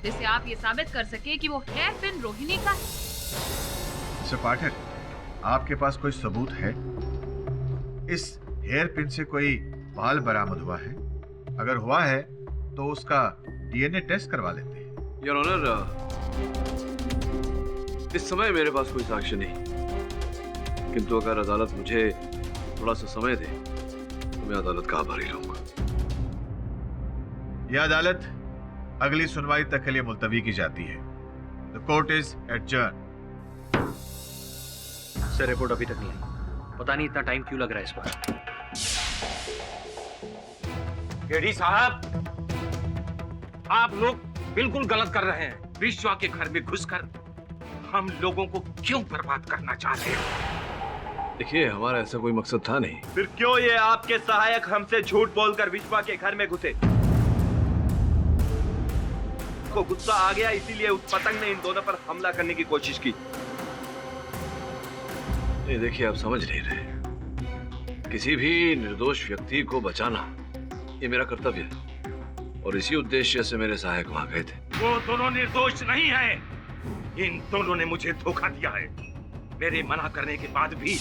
जिससे आप ये साबित कर सके कि वो हेयर पिन रोहिणी का है? मिस्टर पाठक, आपके पास कोई सबूत है? इस हेयर पिन से कोई बाल बरामद हुआ है? अगर हुआ है तो उसका डीएनए टेस्ट करवा लेते हैं। योर ऑनर, इस समय मेरे पास कोई साक्ष्य नहीं, किंतु अगर अदालत मुझे थोड़ा सा समय दे तो मैं अदालत का आभारी रहूंगा। यह अदालत अगली सुनवाई तक के लिए मुलतवी की जाती है। The court is adjourn. Sir, report अभी तक नहीं आई। पता नहीं इतना टाइम क्यों लग रहा है इस बार। केडी साहब, आप लोग बिल्कुल गलत कर रहे हैं। विश्वा के घर में घुसकर हम लोगों को क्यों बर्बाद करना चाह रहे हैं? देखिए, हमारा ऐसा कोई मकसद था नहीं। फिर क्यों ये आपके सहायक हमसे झूठ बोलकर विश्वा के घर में घुसे? को गुस्सा आ गया इसीलिए उस पतंग ने इन दोनों पर हमला करने की कोशिश की। ये देखिए, आप समझ नहीं रहे। किसी भी निर्दोष व्यक्ति को बचाना ये मेरा कर्तव्य है और इसी उद्देश्य से मेरे सहायक वहां गए थे। वो दोनों निर्दोष नहीं हैं। इन दोनों ने मुझे धोखा दिया है। मेरे मना करने के बाद भी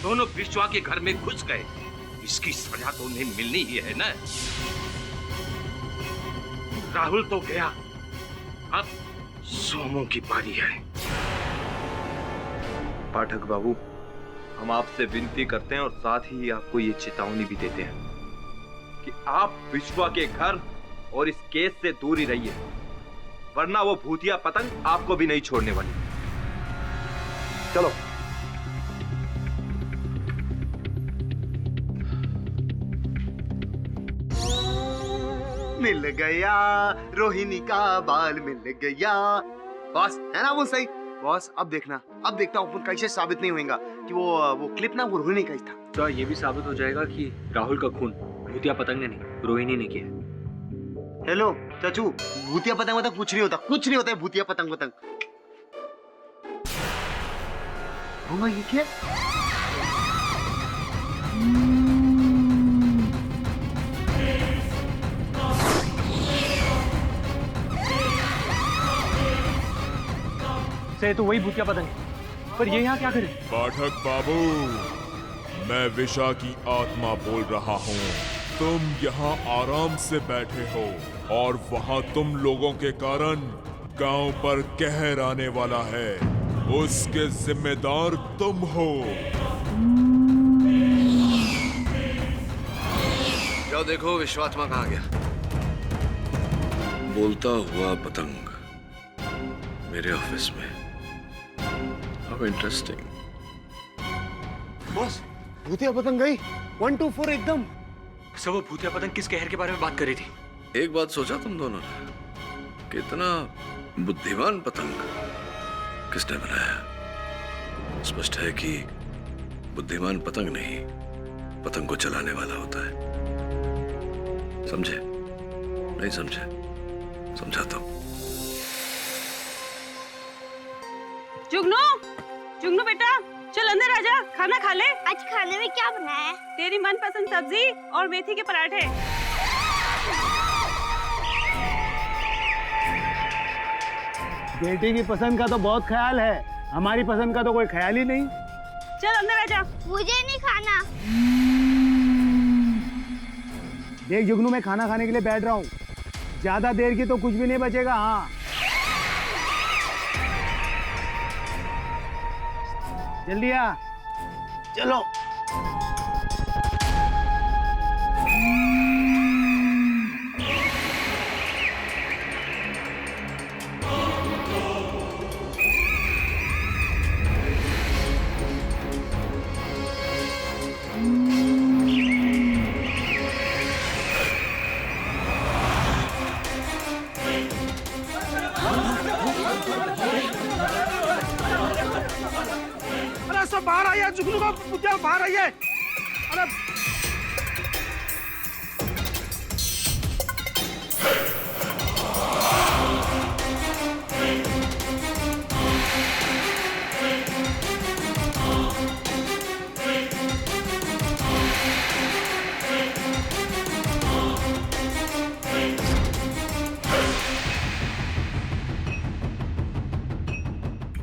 दोनों विश्वा के घर में घुस गए। इसकी सजा तो उन्हें मिलनी ही है ना। राहुल तो गया, अब सोमू की बारी है। पाठक बाबू, हम आपसे विनती करते हैं और साथ ही आपको ये चेतावनी भी देते हैं कि आप विश्वा के घर और इस केस से दूर ही रहिए, वरना वो भूतिया पतंग आपको भी नहीं छोड़ने वाली। चलो। मिल गया रोहिणी का बाल, मिल गया। बॉस है ना वो सही? बॉस अब देखना, अब देखता हूँ कैसे साबित नहीं होगा कि वो क्लिप ना वो रोहिणी का ही था। तो ये भी साबित हो जाएगा कि राहुल का खून भूतिया पतंग ने नहीं, रोहिणी ने किया। हेलो चाचू, भूतिया पतंग मतलब कुछ नहीं होता, कुछ नहीं होता है भूतिया पतंग। होगा ये क्या? से तो वही भूतिया पतंग है, पर ये यहाँ क्या करे? पाठक बाबू, मैं विशा की आत्मा बोल रहा हूँ। तुम यहाँ आराम से बैठे हो और वहाँ तुम लोगों के कारण गांव पर कहर आने वाला है। उसके जिम्मेदार तुम हो। जाओ देखो विश्वात्मा कहाँ गया। बोलता हुआ पतंग मेरे ऑफिस में। How interesting. बॉस, भूतिया पतंग गई 1 2 4 एकदम। सब वो भूतिया पतंग किस कहर के बारे में बात कर रही थी? एक बात सोचा तुम दोनों ने, कितना बुद्धिमान पतंग किसने बनाया? स्पष्ट है कि बुद्धिमान पतंग नहीं, पतंग को चलाने वाला होता है। समझे? नहीं समझे? समझाता हूं। जुगनू, जुगनू बेटा, चल अंदर आजा, खाना खा ले। आज खाने में क्या बनाया है? तेरी मनपसंद सब्जी और मेथी के पराठे। बेटी की पसंद का तो बहुत ख्याल है, हमारी पसंद का तो कोई ख्याल ही नहीं। चल अंदर आजा। मुझे नहीं खाना। देख जुगनू, मैं खाना खाने के लिए बैठ रहा हूँ, ज्यादा देर की तो कुछ भी नहीं बचेगा। हाँ जल्दी आ, चलो। अरे सब बाहर आइए, जुगनू का पुतिया बाहर आइए। अरे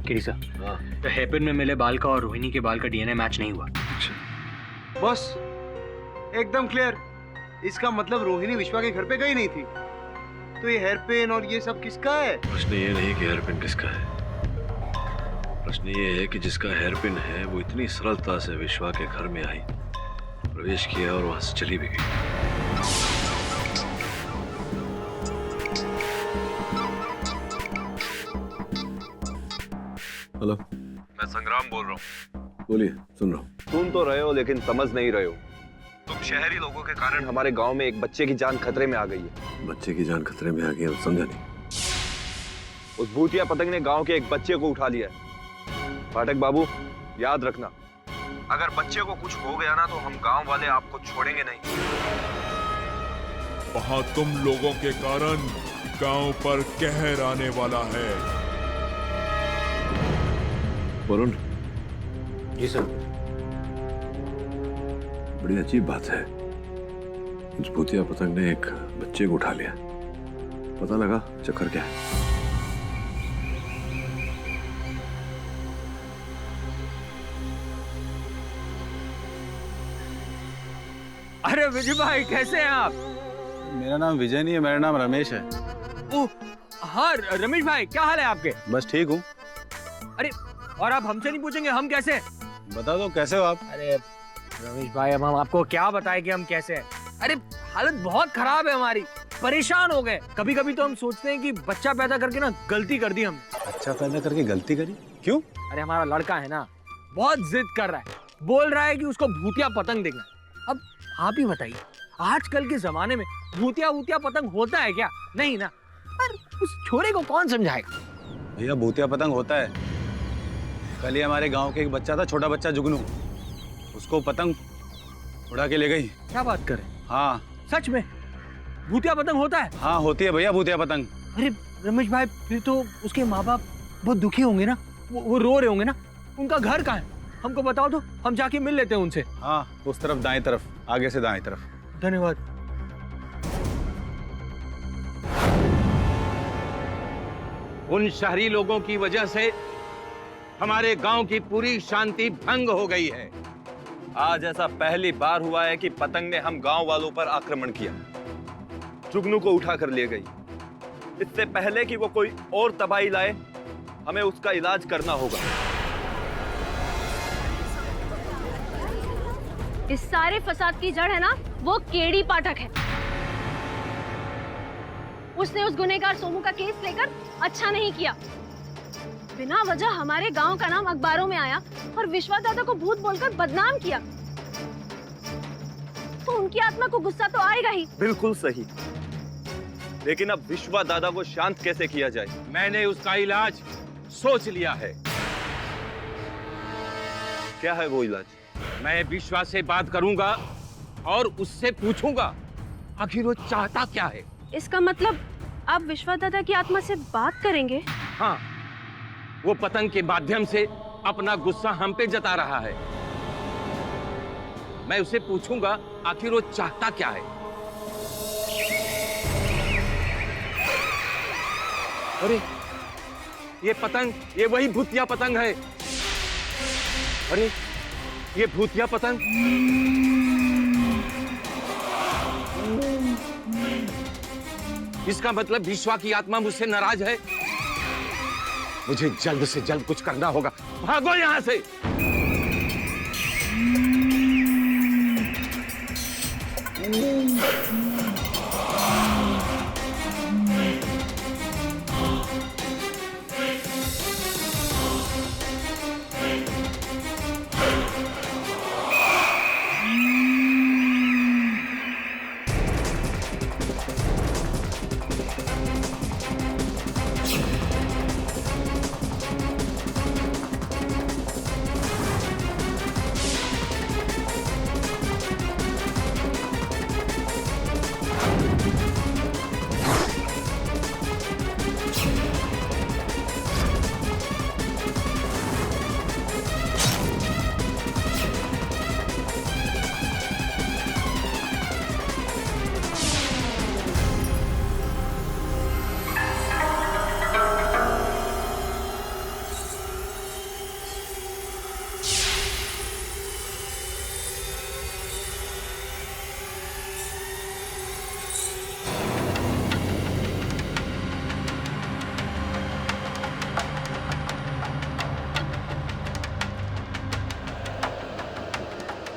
किरी सर, तो हेयरपिन में मिले बाल का और रोहिणी के बाल का डीएनए मैच नहीं हुआ। बस एकदम क्लियर। इसका मतलब रोहिणी विश्वा के घर पे गई नहीं थी। तो ये हेयर पिन और ये सब किसका है? प्रश्न ये नहीं कि हेयरपिन किसका है, प्रश्न ये है कि जिसका हेयरपिन है वो इतनी सरलता से विश्वा के घर में आई, प्रवेश किया और वहां से चली भी गई। हेलो, मैं संग्राम बोल रहा हूँ। बोलिए, सुन रहा हूँ। सुन तो रहे हो लेकिन समझ नहीं रहे हो। तुम शहरी लोगों के कारण हमारे गांव में एक बच्चे की जान खतरे में आ गई है। बच्चे की जान खतरे में आ गई है, समझा नहीं। उस भूतिया पतंग ने गांव के एक बच्चे को उठा लिया है। पाठक बाबू, याद रखना, अगर बच्चे को कुछ हो गया ना तो हम गांव वाले आपको छोड़ेंगे नहीं। वहां तुम लोगों के कारण गांव पर कहर आने वाला है। वरुण। जी सर। बड़ी अजीब बात है, उस भूतिया पतंग ने एक बच्चे को उठा लिया। पता लगा चक्कर क्या है? अरे विजय भाई, कैसे हैं आप? मेरा नाम विजय नहीं है, मेरा नाम रमेश है। ओह हाँ रमेश भाई, क्या हाल है आपके? बस ठीक हूँ। अरे और आप हमसे नहीं पूछेंगे हम कैसे? बता दो कैसे हो आप? अरे रमेश भाई, अब हम आपको क्या बताएं कि हम कैसे हैं? अरे हालत बहुत खराब है हमारी, परेशान हो गए। कभी कभी तो हम सोचते हैं कि बच्चा पैदा करके ना गलती कर दी हम। बच्चा पैदा करके गलती करी? क्यों? अरे हमारा लड़का है ना, बहुत जिद कर रहा है, बोल रहा है कि उसको भूतिया पतंग देखना। अब आप ही बताइए, आजकल के जमाने में भूतिया पतंग होता है क्या? नहीं ना। पर उस छोरे को कौन समझाएगा? भैया भूतिया पतंग होता है। कल ही हमारे गांव के एक बच्चा था, छोटा बच्चा जुगनू, उसको पतंग उड़ा के ले गई। क्या बात करें? हाँ सच में भूतिया पतंग होता है? हाँ होती है भैया भूतिया पतंग। अरे रमेश भाई, फिर तो उसके माँ बाप बहुत दुखी होंगे ना, वो रो रहे होंगे ना। उनका घर कहाँ है? हमको बताओ तो हम जाके मिल लेते हैं उनसे। हाँ उस तरफ, दाएं तरफ, आगे से दाएं तरफ। धन्यवाद। उन शहरी लोगों की वजह से हमारे गांव की पूरी शांति भंग हो गई है। आज ऐसा पहली बार हुआ है कि पतंग ने हम गांव वालों पर आक्रमण किया, जुगनू को उठा कर ले गई। इससे पहले कि वो कोई और तबाही लाए, हमें उसका इलाज करना होगा। इस सारे फसाद की जड़ है ना, वो केडी पाठक है। उसने उस गुनहगार सोमू का केस लेकर अच्छा नहीं किया। बिना वजह हमारे गांव का नाम अखबारों में आया और विश्वा दादा को भूत बोलकर बदनाम किया। तो उनकी आत्मा को गुस्सा तो आएगा ही। बिल्कुल सही, लेकिन अब विश्वा दादा को शांत कैसे किया जाए? मैंने उसका इलाज सोच लिया है। क्या है वो इलाज? मैं विश्वा से बात करूंगा और उससे पूछूंगा आखिर वो चाहता क्या है। इसका मतलब आप विश्वा दादा की आत्मा से बात करेंगे? हाँ, वो पतंग के माध्यम से अपना गुस्सा हम पे जता रहा है। मैं उसे पूछूंगा आखिर वो चाहता क्या है। अरे ये पतंग, ये वही भूतिया पतंग है। अरे ये भूतिया पतंग। इसका मतलब विश्वा की आत्मा मुझसे नाराज है। मुझे जल्द से जल्द कुछ करना होगा। भागो यहां से।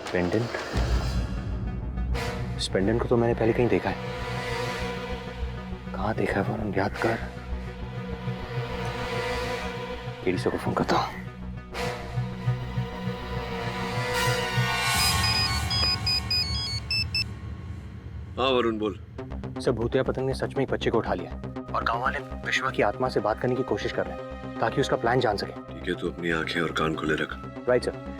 पेंडेंट? इस पेंडेंट को तो मैंने पहले कहीं देखा है। कहाँ देखा है वरुण, याद कर। केडी से को फोन करता हूँ। हाँ वरुण बोल। सर, भूतिया पतंग ने सच में एक बच्चे को उठा लिया और गांव वाले विश्वा की आत्मा से बात करने की कोशिश कर रहे हैं ताकि उसका प्लान जान सके। ठीक है, तो अपनी आंखें और कान खुले रख। Right sir.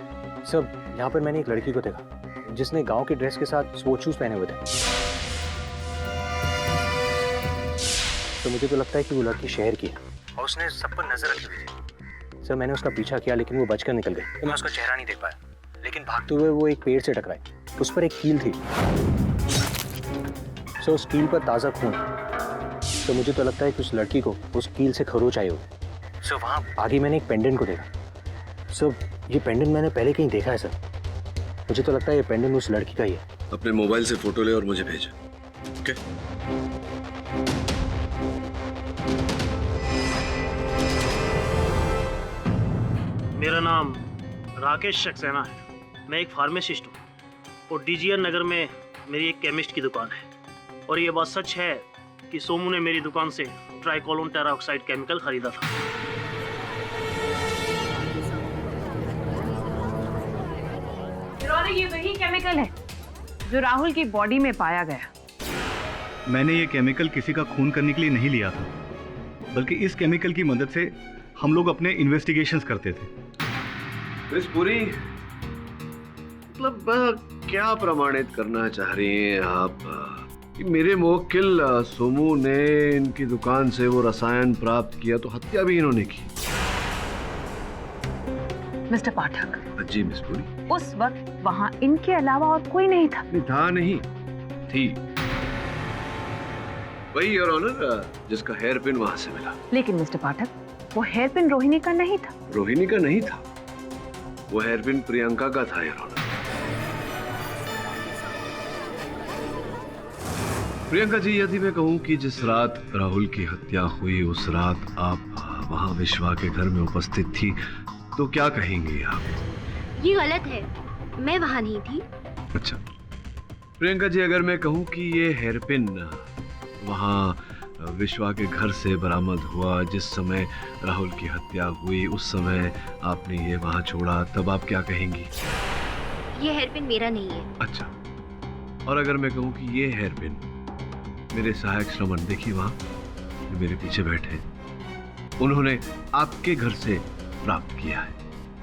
सर, यहाँ पर मैंने एक लड़की को देखा जिसने गांव के ड्रेस के साथ स्पोर्ट्स शूज पहने हुए थे। तो मुझे तो लगता है कि वो लड़की शहर की है और उसने सब पर नजर रखी हुई थी। सर, मैंने उसका पीछा किया लेकिन वो बचकर निकल गई। तो मैं उसका चेहरा नहीं देख पाया, लेकिन भागते हुए वो एक पेड़ से टकराई। उस पर एक कील थी। सर, उस कील पर ताज़ा खून। तो मुझे तो लगता है कि उस लड़की को उस कील से खरोच आई होगी। सर, वहाँ आगे मैंने एक पेंडेंट को देखा। सर, ये पेंडेंट मैंने पहले कहीं देखा है सर। मुझे तो लगता है ये पेंडेंट उस लड़की का ही है। अपने मोबाइल से फोटो ले और मुझे भेज। ओके? मेरा नाम राकेश सक्सेना है। मैं एक फार्मासिस्ट हूँ और डीजीआर नगर में मेरी एक केमिस्ट की दुकान है। और ये बात सच है कि सोमू ने मेरी दुकान से ट्राइकोलोन टेराऑक्साइड केमिकल खरीदा था। ये वही केमिकल है जो राहुल की बॉडी में पाया गया। मैंने ये केमिकल किसी का खून करने के लिए नहीं लिया था, बल्कि इस केमिकल की मदद से हम लोग अपने इन्वेस्टिगेशंस करते थे। मिस पुरी, मतलब क्या प्रमाणित करना चाह रही हैं आप कि मेरे मुवक्किल सोमू ने इनकी दुकान से वो रसायन प्राप्त किया तो हत्या भी इन्होंने की? मिस्टर पाठक, जी मिस पुरी। उस वक्त वहाँ इनके अलावा और कोई नहीं था। नहीं थी वही योर ऑनर जिसका हेयर पिन वहां से मिला। लेकिन मिस्टर पाठक, वो हेयर पिन रोहिणी का नहीं था। रोहिणी का नहीं था, वो हेयर पिन प्रियंका का था योर ऑनर। प्रियंका जी, यदि मैं कहूं कि जिस रात राहुल की हत्या हुई उस रात आप वहां विश्वा के घर में उपस्थित थी, तो क्या कहेंगी आप? ये गलत है, मैं वहां नहीं थी। अच्छा प्रियंका जी, अगर मैं कहूं कि ये हेयर पिन वहां विश्वा के घर से बरामद हुआ जिस समय राहुल की हत्या हुई, उस समय आपने ये वहां छोड़ा, तब आप क्या कहेंगी? ये हेयर पिन मेरा नहीं है। अच्छा, और अगर मैं कहूं कि ये हेयर पिन मेरे सहायक श्रवण, देखिए वहां जो मेरे पीछे बैठे हैं, उन्होंने आपके घर से प्राप्त किया है,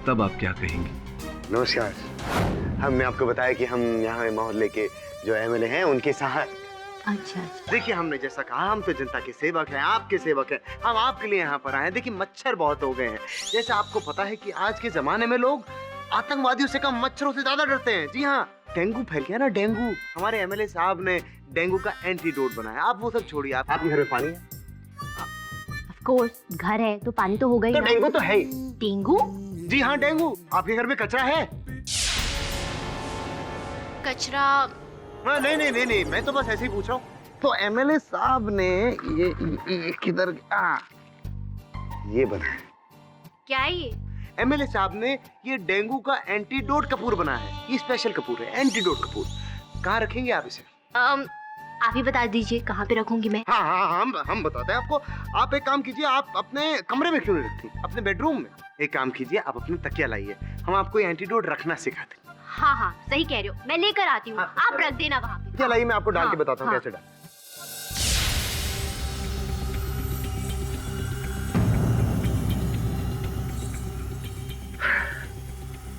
तब आप क्या कहेंगी? नमस्कार। हमने आपको बताया कि हम यहाँ मोहल्ले के जो एमएलए हैं उनके सहायक। अच्छा। देखिए, हमने जैसा कहा, हम तो जनता के सेवक हैं, आपके सेवक हैं। हम आपके लिए यहाँ पर आए हैं। देखिए, मच्छर बहुत हो गए हैं। जैसे आपको पता है कि आज के जमाने में लोग आतंकवादियों से कम मच्छरों से ज्यादा डरते हैं। जी हाँ, डेंगू फैल गया ना, डेंगू। हमारे एमएलए साहब ने डेंगू का एंटीडोट बनाया। आप वो सब छोड़िए, आपके घर में पानी है? ऑफ कोर्स, घर है तो पानी तो होगा ही। तो डेंगू तो है ही। डेंगू? जी हाँ, डेंगू। आपके घर में कचरा है? कचरा? नहीं, मैं तो बस ऐसे ही पूछ रहा हूँ। तो एमएलए साहब ने ये किधर ये बनाया। क्या है ये? एमएलए साहब ने ये डेंगू का एंटीडोट कपूर बना है। ये स्पेशल कपूर है, एंटीडोट कपूर। कहाँ रखेंगे आप इसे? आप ही बता दीजिए कहाँ पे रखूंगी मैं। हाँ, हम बताते हैं आपको। आप एक काम कीजिए, आप अपने कमरे में क्यों नहीं रखती, अपने बेडरूम में। एक काम कीजिए, आप अपने तकिया लाइए, हम आपको एंटीडोट रखना सिखाते हैं। हाँ, सही कह रहे हो, मैं लेकर आती हूँ। आप रख देना वहाँ पे। तकिया लाइए, मैं आपको डाल के बताता हूँ कैसे डाल।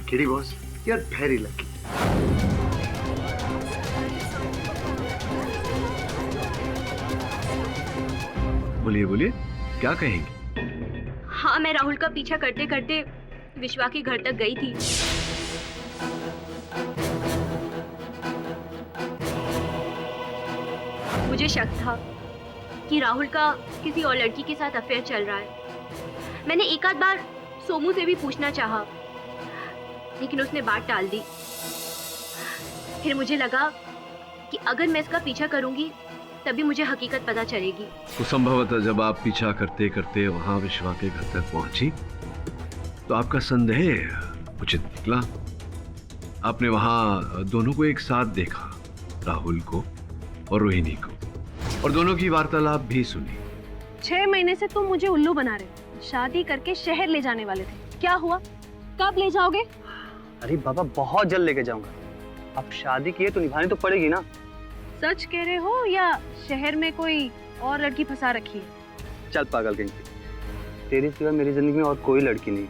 किडी boss, you are very lucky. बोलिए बोलिए, क्या कहेंगे? हाँ, मैं राहुल का पीछा करते करते विश्वा के घर तक गई थी। मुझे शक था कि राहुल का किसी और लड़की के साथ अफेयर चल रहा है। मैंने एक आध बार सोमू से भी पूछना चाहा, लेकिन उसने बात टाल दी। फिर मुझे लगा कि अगर मैं इसका पीछा करूंगी तभी मुझे हकीकत पता चलेगी। तो संभवतः जब आप पीछा करते करते वहां विश्वा के घर तक पहुंची तो आपका संदेह उचित निकला। आपने वहां दोनों को एक साथ देखा, राहुल को और रोहिणी को, और दोनों की वार्तालाप भी सुनी। 6 महीने से तुम मुझे उल्लू बना रहे। शादी करके शहर ले जाने वाले थे, क्या हुआ? कब ले जाओगे? अरे बाबा, बहुत जल्द लेके जाऊंगा। अब शादी की है तो निभानी तो पड़ेगी ना। सच कह रहे हो या शहर में कोई और लड़की फंसा रखी है? चल पागल कहीं, तेरी सिवा मेरी जिंदगी में और कोई लड़की नहीं,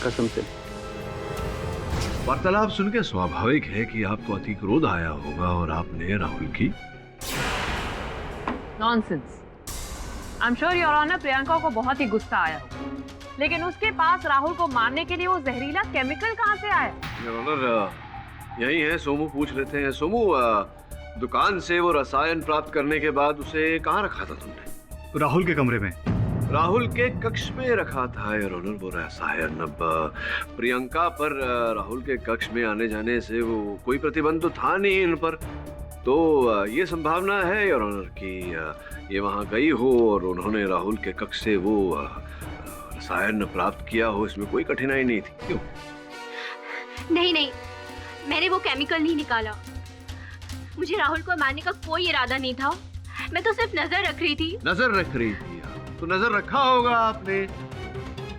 कसम से। वार्तालाप सुन के स्वाभाविक है कि आपको अति क्रोध आया होगा और आपने राहुल की nonsense. I am sure your honour Priyanka को बहुत ही गुस्सा आया होगा, लेकिन उसके पास राहुल को मारने के लिए वो जहरीला केमिकल कहाँ से आया? योर ऑनर, यही है, सोमू पूछ लेते हैं। सोमू, दुकान से वो रसायन प्राप्त करने के बाद उसे कहाँ रखा था तुमने? राहुल के कमरे में। राहुल के कक्ष में रखा था योर ऑनर वो रसायन। अब प्रियंका पर राहुल के कक्ष में आने जाने से वो कोई प्रतिबंध तो था नहीं इन पर, तो ये संभावना है योर ऑनर कि ये वहाँ गई हो और उन्होंने राहुल के कक्ष से वो रसायन प्राप्त किया हो। इसमें कोई कठिनाई नहीं थी। क्यों? नहीं, मैंने वो केमिकल नहीं निकाला। मुझे राहुल को मारने का कोई इरादा नहीं था। मैं तो सिर्फ नजर रख रही थी। नजर रख रही थी? तो नजर रखा होगा आपने।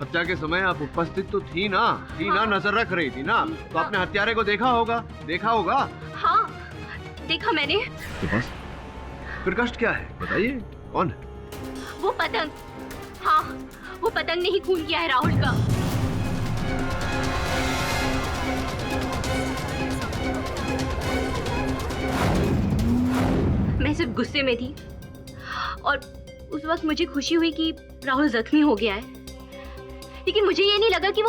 हत्या के समय आप उपस्थित तो थी ना? हाँ। नजर रख रही थी ना? तो आपने हत्यारे को देखा होगा? हाँ, देखा मैंने। तो बस फिर कष्ट क्या है, बताइए, कौन है? वो पतंग। हाँ, वो पतंग ने ही खून किया है राहुल का। मैं सिर्फ गुस्से में थी और उस वक्त मुझे खुशी हुई कि राहुल जख्मी हो गया है, लेकिन मुझे ये नहीं लगा कि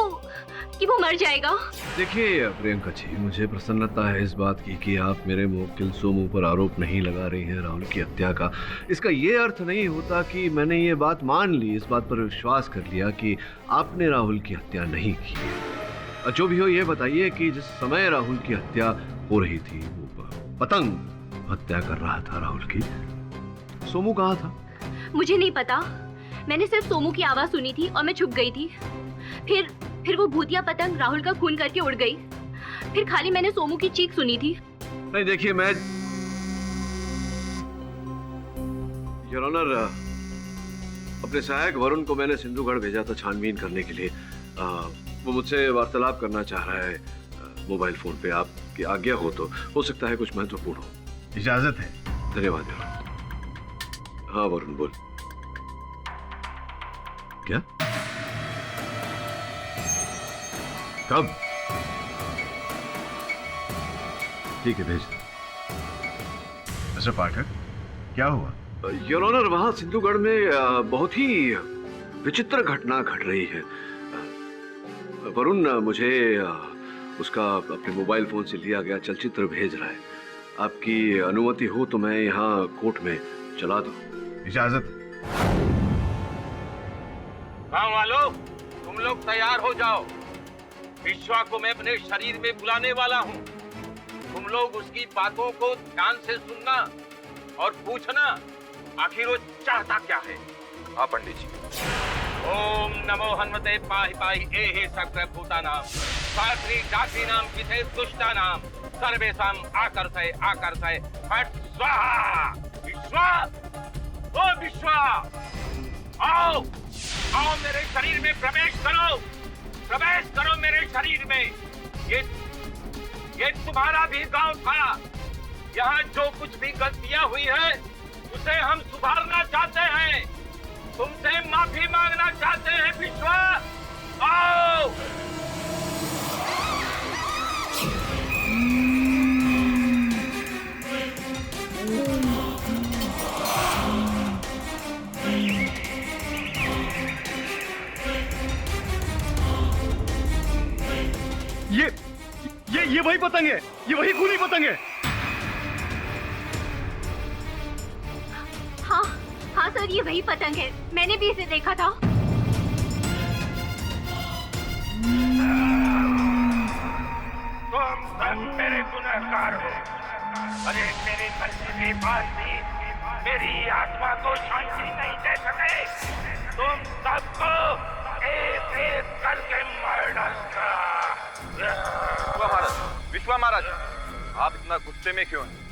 वो मर जाएगा। देखिए प्रियंका जी, मुझे प्रसन्नता है इस बात की कि आप मेरे मुवक्किल सोमू पर आरोप नहीं लगा रही हैं राहुल की हत्या का। इसका ये अर्थ नहीं होता कि मैंने ये बात मान ली, इस बात पर विश्वास कर लिया कि आपने राहुल की हत्या नहीं की। जो भी हो, ये बताइए कि जिस समय राहुल की हत्या हो रही थी वो पतंग हत्या कर रहा था राहुल की, सोमू कहाँ था? मुझे नहीं पता। मैंने सिर्फ सोमू की आवाज सुनी थी और मैं छुप गई थी। फिर वो भूतिया पतंग राहुल का खून करके उड़ गई। फिर खाली मैंने सोमू की चीख सुनी थी। नहीं, देखिए, मैं योर ऑनर अपने सहायक वरुण को मैंने सिंधुगढ़ भेजा था छानबीन करने के लिए। वो मुझसे वार्तालाप करना चाह रहा है मोबाइल फोन पे। आपकी आज्ञा हो सकता है कुछ महत्वपूर्ण हो। इजाजत है। धन्यवाद। हाँ वरुण, बोल। क्या? कब? ठीक है, भेज दो। मिस्टर पाठक, क्या हुआ? योर ऑनर, वहां सिंधुगढ़ में बहुत ही विचित्र घटना घट रही है। वरुण मुझे उसका अपने मोबाइल फोन से लिया गया चलचित्र भेज रहा है। आपकी अनुमति हो तो मैं यहाँ कोर्ट में चला दूं। इजाजत। गाँव वालों, तुम लोग तैयार हो जाओ। विश्वा को मैं अपने शरीर में बुलाने वाला हूँ। तुम लोग उसकी बातों को ध्यान से सुनना और पूछना आखिर वो चाहता क्या है। हाँ पंडित जी। ओम नमो हनुमते पाहि पाहि एहि सकल भूतानां सात्री जाति नाम किसे दुष्टा नाम सर्वेषां आकर्षय आकर्षय फट स्वाहा। विश्वा, ओ विश्वा, आओ आओ मेरे शरीर में प्रवेश करो मेरे शरीर में। ये तुम्हारा भी गांव था। यहाँ जो कुछ भी गलतियां हुई है उसे हम सुधारना चाहते हैं, तुमसे माफी मांगना चाहते हैं। विश्वा, आओ। ये वही पतंग है, ये वही खूनी पतंग है। हाँ सर, ये वही पतंग है, मैंने भी इसे देखा था। तुम सब मेरे गुनहगार हो। अरे मेरे मरने के बाद भी मेरी आत्मा को शांति नहीं दे सके। तुम सबको एक एक करके मार डालूंगा। विश्वा महाराज, आप इतना गुस्से में क्यों हैं?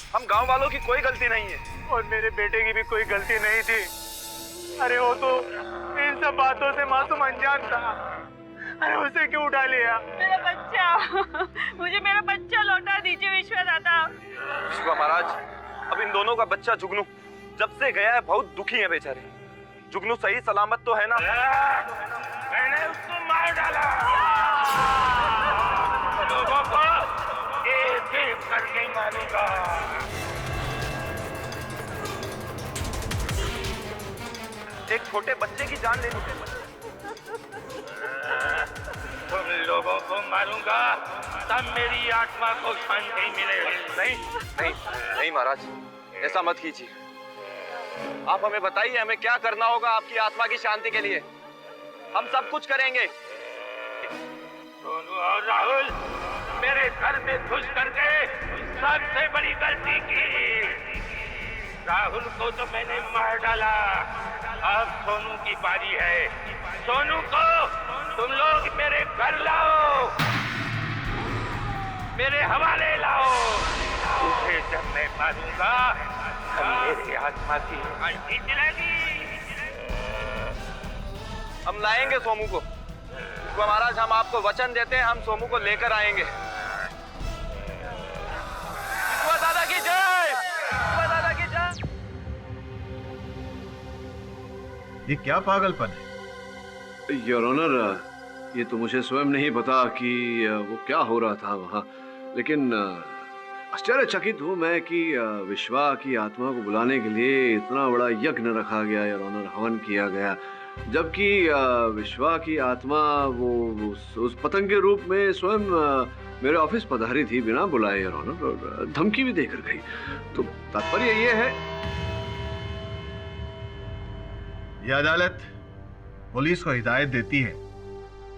हम गांव वालों की कोई गलती नहीं है। और मेरे बेटे की भी कोई गलती नहीं थी। अरे वो तो इन सब बातों से मासूम अनजान था। अरे उसे क्यों उठा लिया? मेरा बच्चा, मुझे मेरा बच्चा लौटा दीजिए विश्वा दादा। विश्वा महाराज, अब इन दोनों का बच्चा जुगनू जब से गया है बहुत दुखी है बेचारे। जुगनू सही सलामत तो है ना? मैंने उसको मार डाला। लोगों को एक एक करके मारूंगा। एक छोटे बच्चे की जान ले लूं। तुम लोगों को मारूंगा तब मेरी आत्मा को शांति मिलेगी। नहीं महाराज, ऐसा मत कीजिए। आप हमें बताइए, हमें क्या करना होगा आपकी आत्मा की शांति के लिए? हम सब कुछ करेंगे। सोनू और राहुल मेरे घर में घुस करके सबसे बड़ी गलती की। राहुल को तो मैंने मार डाला, अब सोनू की बारी है। सोनू को तुम लोग मेरे घर लाओ, मेरे हवाले लाओ। उसे जब मैं मारूंगा तब मेरी आत्मा की शांति मिलेगी। हम लाएंगे सोमू को। महाराज, हम आपको वचन देते हैं, हम सोमू को लेकर आएंगे। दादा की जय, दादा की जय। ये क्या पागलपन है? योर ऑनर, ये तो मुझे स्वयं नहीं पता कि वो क्या हो रहा था वहाँ, लेकिन आश्चर्यचकित हूँ मैं कि विश्वा की आत्मा को बुलाने के लिए इतना बड़ा यज्ञ रखा गया, योर ऑनर, हवन किया गया, जबकि विश्वा की आत्मा वो उस पतंग के रूप में स्वयं मेरे ऑफिस पधारी थी बिना बुलाए, योर ऑनर, और धमकी भी देकर गई। तो तात्पर्य ये है, यह अदालत पुलिस को हिदायत देती है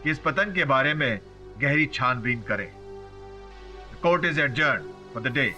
कि इस पतंग के बारे में गहरी छानबीन करे। The court is adjourned for the day.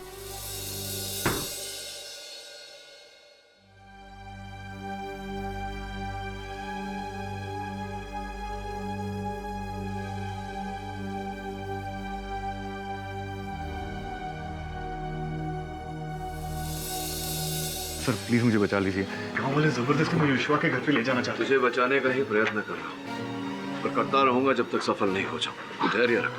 Sir please मुझे बचा लीजिए, गांव वाले जबरदस्ती मुझे विश्वा के घर पे ले जाना चाहते हैं। तुझे बचाने का ही प्रयत्न कर रहा हूँ, पर करता रहूंगा जब तक सफल नहीं हो जाऊं। धैर्य रख।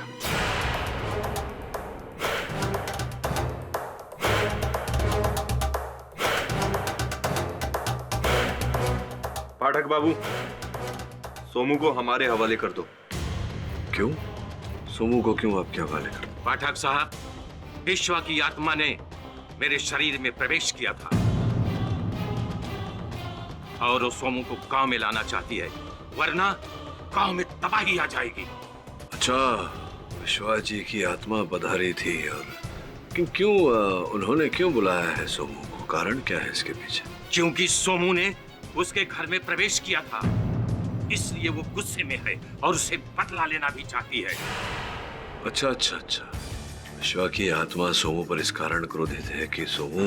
पाठक बाबू, सोमू को हमारे हवाले कर दो। क्यों? सोमू को क्यों आपके हवाले कर? पाठक साहब, विश्वा की आत्मा ने मेरे शरीर में प्रवेश किया था और वो सोमू को गांव में लाना चाहती है, वरना गांव में तबाही आ जाएगी। अच्छा, विश्वा जी की आत्मा पधारी थी, और क्यों उन्होंने क्यों बुलाया है सोमू को? कारण क्या है इसके पीछे? क्योंकि सोमू ने उसके घर में प्रवेश किया था, इसलिए वो गुस्से में है और उसे बदला लेना भी चाहती है। अच्छा अच्छा अच्छा, विश्वा की आत्मा सोमू पर इस कारण क्रोधित है कि सोमू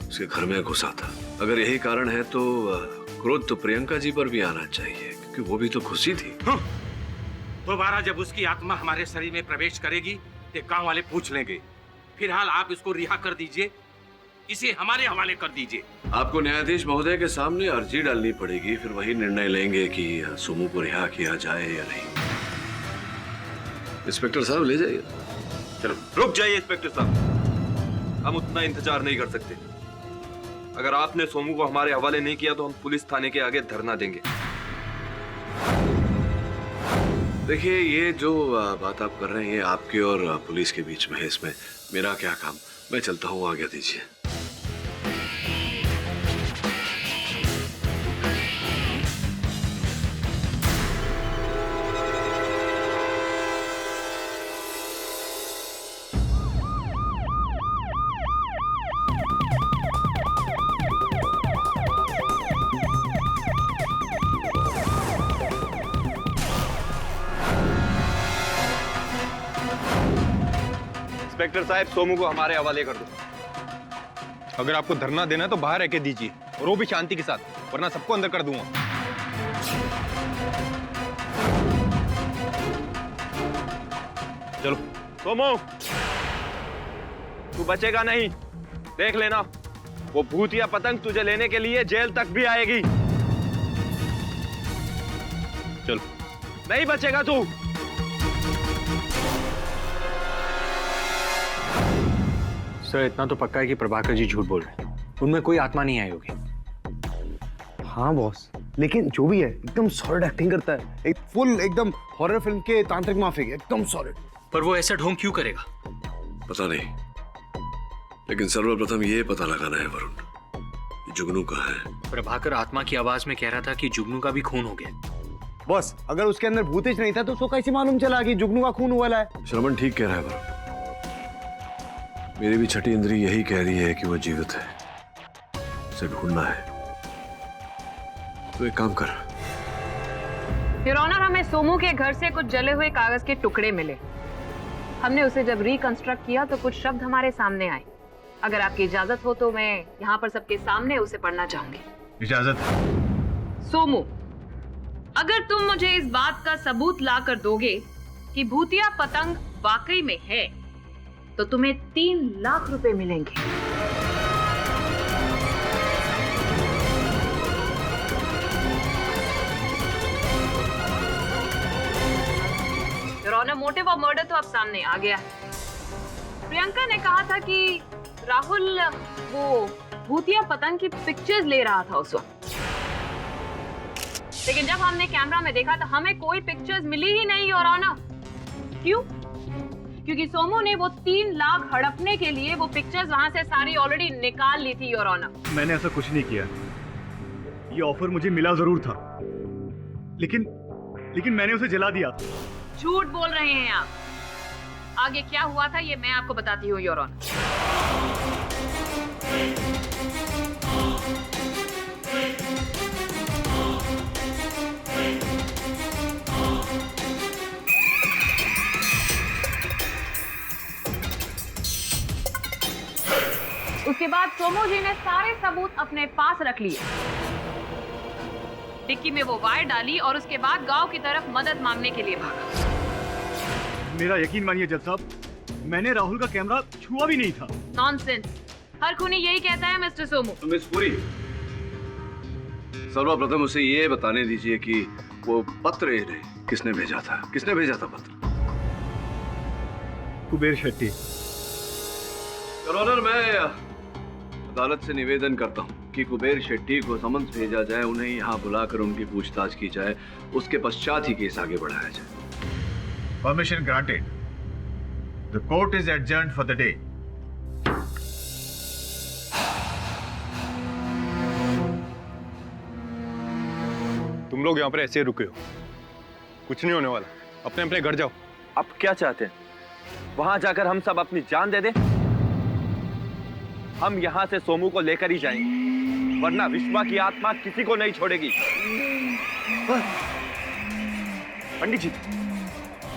उसके घर में घुसा था। अगर यही कारण है तो क्रोध तो प्रियंका जी पर भी आना चाहिए, क्योंकि वो भी तो घुसी थी। दोबारा जब उसकी आत्मा हमारे शरीर में प्रवेश करेगी तो गांव वाले पूछ लेंगे। फिलहाल आप इसको रिहा कर दीजिए, इसे हमारे हवाले कर दीजिए। आपको न्यायाधीश महोदय के सामने अर्जी डालनी पड़ेगी, फिर वही निर्णय लेंगे कि सोमू को रिहा किया जाए या नहीं। इंस्पेक्टर साहब ले जाइए। चलो रुक जाइए इंस्पेक्टर साहब, हम उतना इंतजार नहीं कर सकते। अगर आपने सोमू को हमारे हवाले नहीं किया तो हम पुलिस थाने के आगे धरना देंगे। देखिए, ये जो बात आप कर रहे हैं ये आपके और पुलिस के बीच में है, इसमें मेरा क्या काम। मैं चलता हूँ, आज्ञा दीजिए। इंस्पेक्टर साहब, सोमू को हमारे हवाले कर दो। अगर आपको धरना देना है तो बाहर रह के दीजिए, और वो भी शांति के साथ, वरना सबको अंदर कर दूंगा। चलो सोमू, तू बचेगा नहीं, देख लेना। वो भूतिया पतंग तुझे लेने के लिए जेल तक भी आएगी। चलो, नहीं बचेगा तू। सर, इतना तो पक्का है कि प्रभाकर जी झूठ बोल रहे हैं। उनमें कोई आत्मा नहीं आई होगी। हाँ बॉस, लेकिन जो भी है एकदम सॉलिड एक्टिंग करता है, एक फुल एकदम हॉरर फिल्म के तांत्रिक माफिक, एकदम सॉलिड। पर वो ऐसा ढोंग क्यों करेगा? पता नहीं, लेकिन सर्वप्रथम ये पता लगाना है वरुण, जुगनू कहाँ है। प्रभाकर आत्मा की आवाज में कह रहा था कि जुगनू का भी खून हो गया। बॉस, अगर उसके अंदर भूतेज नहीं था तो उसको कैसे मालूम चला कि जुगनू का खून हुआ है? श्रवण ठीक कह रहा है वरुण, मेरी भी छठी इंद्री यही कह रही है कि वो जीवित है, उसे ढूंढना है। तो एक काम कर। योर ऑनर, हमें सोमू के घर से कुछ जले हुए कागज के टुकड़े मिले। हमने उसे जब रिकंस्ट्रक्ट किया तो कुछ शब्द हमारे सामने आए। अगर आपकी इजाजत हो तो मैं यहाँ पर सबके सामने उसे पढ़ना चाहूंगी। इजाजत। सोमू, अगर तुम मुझे इस बात का सबूत ला कर दोगे कि भूतिया पतंग वाकई में है तो तुम्हें 3 लाख रुपए मिलेंगे। Your honour, motive of murder तो अब सामने आ गया। प्रियंका ने कहा था कि राहुल वो भूतिया पतंग की पिक्चर्स ले रहा था उस वक्त, लेकिन जब हमने कैमरा में देखा तो हमें कोई पिक्चर्स मिली ही नहीं योर ऑनर। क्यों? क्योंकि सोमू ने वो 3 लाख हड़पने के लिए वो पिक्चर्स वहां से सारी ऑलरेडी निकाल ली थी योर ऑनर। मैंने ऐसा कुछ नहीं किया। ये ऑफर मुझे मिला जरूर था, लेकिन मैंने उसे जला दिया। झूठ बोल रहे हैं आप। आगे क्या हुआ था ये मैं आपको बताती हूँ योर ऑनर। उसके बाद सोमू जी ने सारे सबूत अपने पास रख लिए। डिक्की में वो वायर डाली और उसके बाद गांव की तरफ मदद मांगने के लिए भागा। मेरा यकीन मानिए जज साहब, मैंने राहुल का कैमरा छुआ भी नहीं था। नॉनसेंस, हर खूनी यही कहता है मिस्टर सोमू। मिस पुरी, सर्वप्रथम उसे ये बताने दीजिए कि वो पत्र इन्हें किसने भेजा था? किसने भेजा था पत्र? कुबेर शेट्टी। योर ऑनर, मैं अदालत से निवेदन करता हूँ कि कुबेर शेट्टी को समन्स भेजा जाए, उन्हें यहाँ बुलाकर उनकी पूछताछ की जाए, उसके पश्चात ही केस आगे बढ़ाया जाए। Permission granted. The court is adjourned for the day. तुम लोग यहाँ पर ऐसे रुके हो, कुछ नहीं होने वाला। अपने अपने घर जाओ। अब क्या चाहते हैं? वहां जाकर हम सब अपनी जान दे दें? हम यहाँ से सोमू को लेकर ही जाएंगे, वरना विश्वा की आत्मा किसी को नहीं छोड़ेगी। पंडित जी,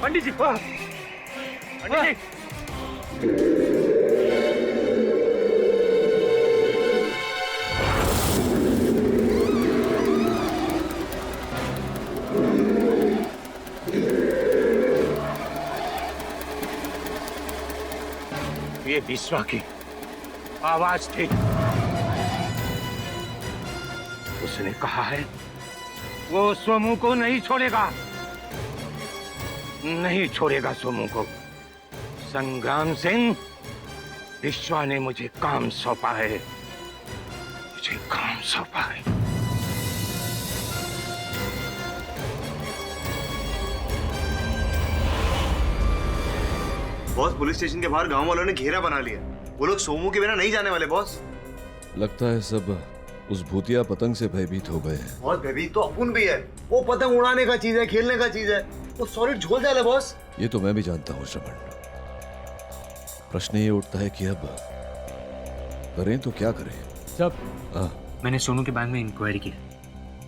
पंडित जी, पंडित जी, ये विश्वा की आवाज थी। उसने कहा है वो सोमू को नहीं छोड़ेगा, नहीं छोड़ेगा सोमू को। संग्राम सिंह, विश्वा ने मुझे काम सौंपा है, मुझे काम सौंपा है। बॉस, पुलिस स्टेशन के बाहर गांव वालों ने घेरा बना लिया। वो लोग सोमू के बिना नहीं जाने वाले बॉस। लगता है सब उस भूतिया पतंग से भयभीत हो गए हैं। बॉस, भयभीत तो अपुन भी है। वो पतंग उड़ाने का चीज है, खेलने का चीज है। वो सॉलिड झोल जाए बॉस। ये तो मैं भी जानता हूँ श्रवण। प्रश्न ये उठता है कि अब करें तो क्या करें। सब हाँ, मैंने सोनू के बैंक में इंक्वायरी की।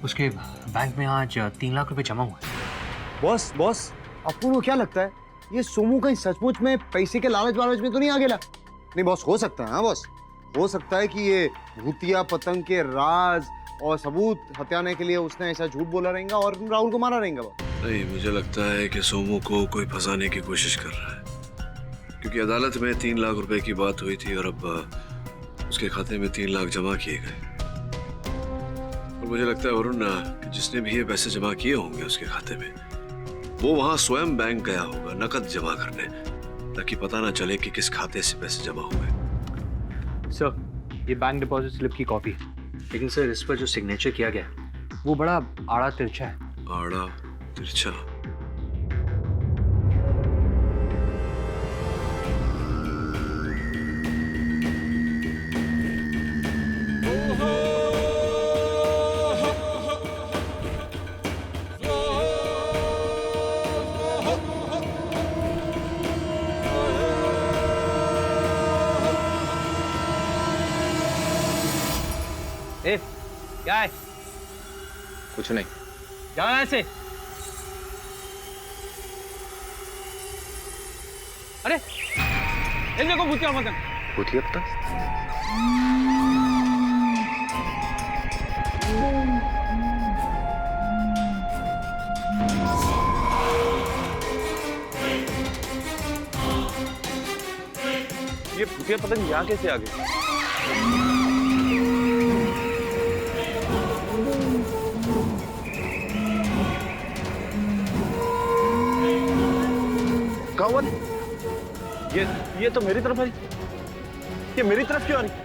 उसके बैंक में आज 3 लाख रुपए जमा हुआ है। बॉस बॉस, अपुन को क्या लगता है ये सोमू कहीं सचमुच में पैसे के लालच वालच में तो नहीं आ गया? नहीं बॉस, हो सकता है। हाँ बॉस, हो सकता है कि ये भूतिया पतंग के राज और सबूत हत्याने के लिए उसने ऐसा झूठ बोला रहेगा और राहुल को मारा रहेगा। नहीं, मुझे लगता है कि सोमू को कोई फंसाने की कोशिश कर रहा है, क्योंकि अदालत में 3 लाख रुपए की बात हुई थी और अब उसके खाते में 3 लाख जमा किए गए। और मुझे लगता है वरुण कि जिसने भी ये पैसे जमा किए होंगे उसके खाते में, वो वहां स्वयं बैंक गया होगा नकद जमा करने, ताकि पता ना चले कि किस खाते से पैसे जमा हुए। सर, ये बैंक डिपॉजिट स्लिप की कॉपी है, लेकिन सर इस पर जो सिग्नेचर किया गया है वो बड़ा आड़ा तिरछा है। आड़ा तिरछा? ए, क्या है? कुछ नहीं। जाओ यहाँ से। अरे, इन देखो भूतिया पतंग। भूतिया पतंग? ये भूतिया पतंग यहाँ कैसे आ गई? कौन? ये तो मेरी तरफ आ रही। ये मेरी तरफ क्यों आ रही?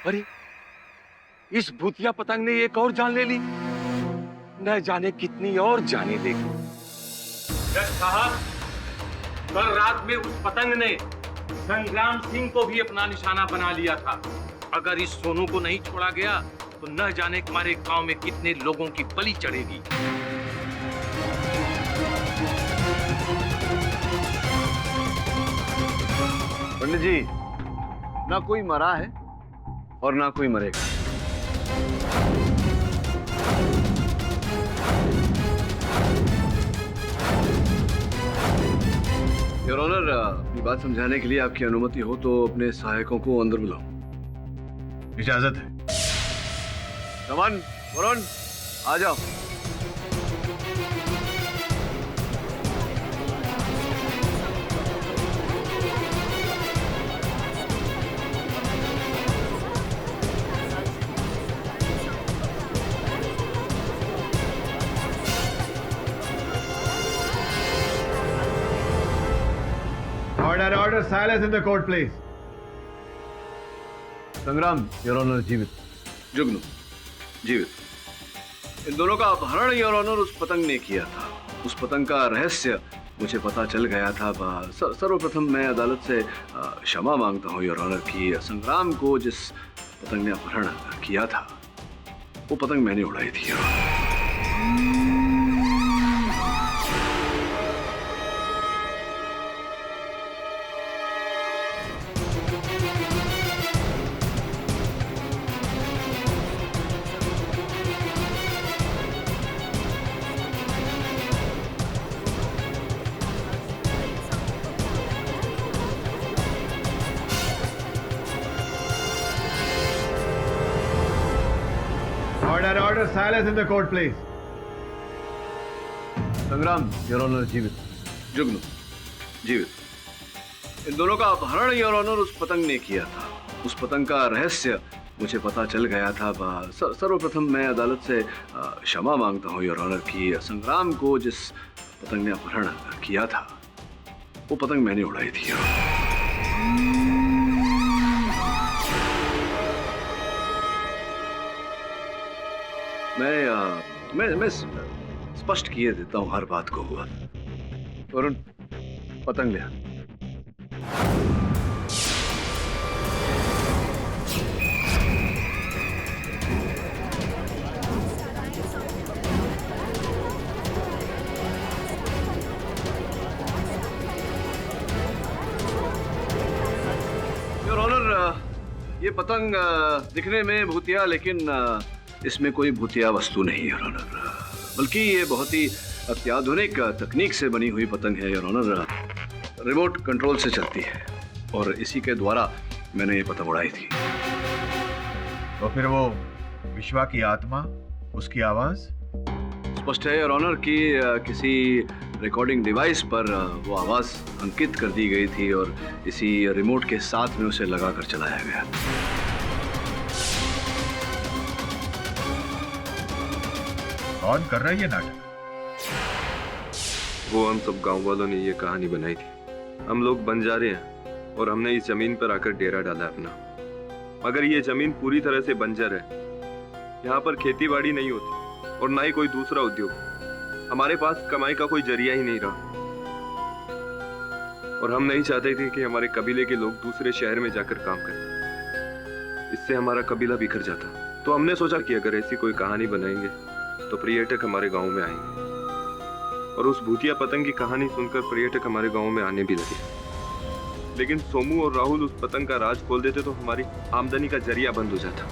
अरे, इस भूतिया पतंग ने एक और जान ले ली, न जाने कितनी और जाने देगी। जज साहब, कल रात में उस पतंग ने संग्राम सिंह को भी अपना निशाना बना लिया था। अगर इस सोनू को नहीं छोड़ा गया तो न जाने हमारे गांव में कितने लोगों की बलि चढ़ेगी। पंडित जी, ना कोई मरा है और ना कोई मरेगा। योर ऑनर, अपनी बात समझाने के लिए आपकी अनुमति हो तो अपने सहायकों को अंदर बुलाओ। इजाजत है। रमन, वरुण, आ जाओ। Order, silence in the court, please. संग्राम, योर ऑनर जीवित। जुगनू, जीवित। इन दोनों का अपहरण योर ऑनर उस पतंग ने किया था। उस पतंग का रहस्य मुझे पता चल गया था। सर्वप्रथम मैं अदालत से क्षमा मांगता हूँ योर ऑनर कि संग्राम को जिस पतंग ने अपहरण किया था वो पतंग मैंने उड़ाई थी। Order, silence in the court, please. संग्राम, योर ऑनर जीवित। जुगनू, जीवित। इन दोनों का अपहरण योर ऑनर उस पतंग ने किया था। उस पतंग का रहस्य मुझे पता चल गया था। सर्वप्रथम मैं अदालत से क्षमा मांगता हूँ योर ऑनर कि संग्राम को जिस पतंग ने अपहरण किया था वो पतंग मैंने उड़ाई थी। मैं स्पष्ट किए देता हूं हर बात को। वरुण, पतंग ले आ। योर ऑनर, ये पतंग दिखने में भूतिया, लेकिन इसमें कोई भूतिया वस्तु नहीं है योर ऑनर, बल्कि ये बहुत ही अत्याधुनिक तकनीक से बनी हुई पतंग है योर ऑनर। रिमोट कंट्रोल से चलती है और इसी के द्वारा मैंने ये पतंग उड़ाई थी। तो फिर वो विश्वा की आत्मा, उसकी आवाज? स्पष्ट है योर ऑनर कि किसी रिकॉर्डिंग डिवाइस पर वो आवाज अंकित कर दी गई थी और इसी रिमोट के साथ में उसे लगाकर चलाया गया। कौन कर रहा है ये नाटक? वो हम सब गांव वालों ने ये कहानी बनाई थी। हम लोग बंजारे हैं और हमने इस जमीन पर आकर डेरा डाला अपना। मगर ये जमीन पूरी तरह से बंजर है। यहाँ पर खेती बाड़ी नहीं होती और ना ही कोई दूसरा उद्योग। हमारे पास कमाई का कोई जरिया ही नहीं रहा और हम नहीं चाहते थे कि हमारे कबीले के लोग दूसरे शहर में जाकर काम करें। इससे हमारा कबीला बिखर जाता। तो हमने सोचा कि अगर ऐसी कोई कहानी बनाएंगे तो पर्यटक हमारे गांव में आएंगे और उस भूतिया पतंग की कहानी सुनकर पर्यटक हमारे गांव में आने भी लगे। लेकिन सोमू और राहुल उस पतंग का राज खोल देते तो हमारी आमदनी का जरिया बंद हो जाता।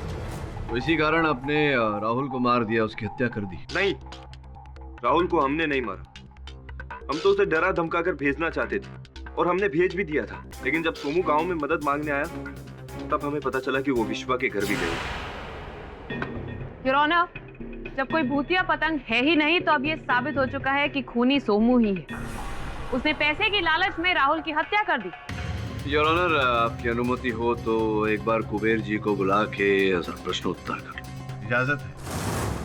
तो इसी कारण आपने राहुल को मार दिया, उसकी हत्या कर दी? नहीं, राहुल को हमने नहीं मारा। हम तो उसे डरा धमकाकर भेजना चाहते थे और हमने भेज भी दिया था। लेकिन जब सोमू गांव में मदद मांगने आया तब हमें पता चला कि वो विश्वा के घर भी गए। योर ऑनर, जब कोई भूतिया पतंग है ही नहीं तो अब ये साबित हो चुका है कि खूनी सोमू ही है। उसने पैसे की लालच में राहुल की हत्या कर दी। योर ऑनर, आपकी अनुमति हो तो एक बार कुबेर जी को बुला के प्रश्नोत्तर कर। इजाजत है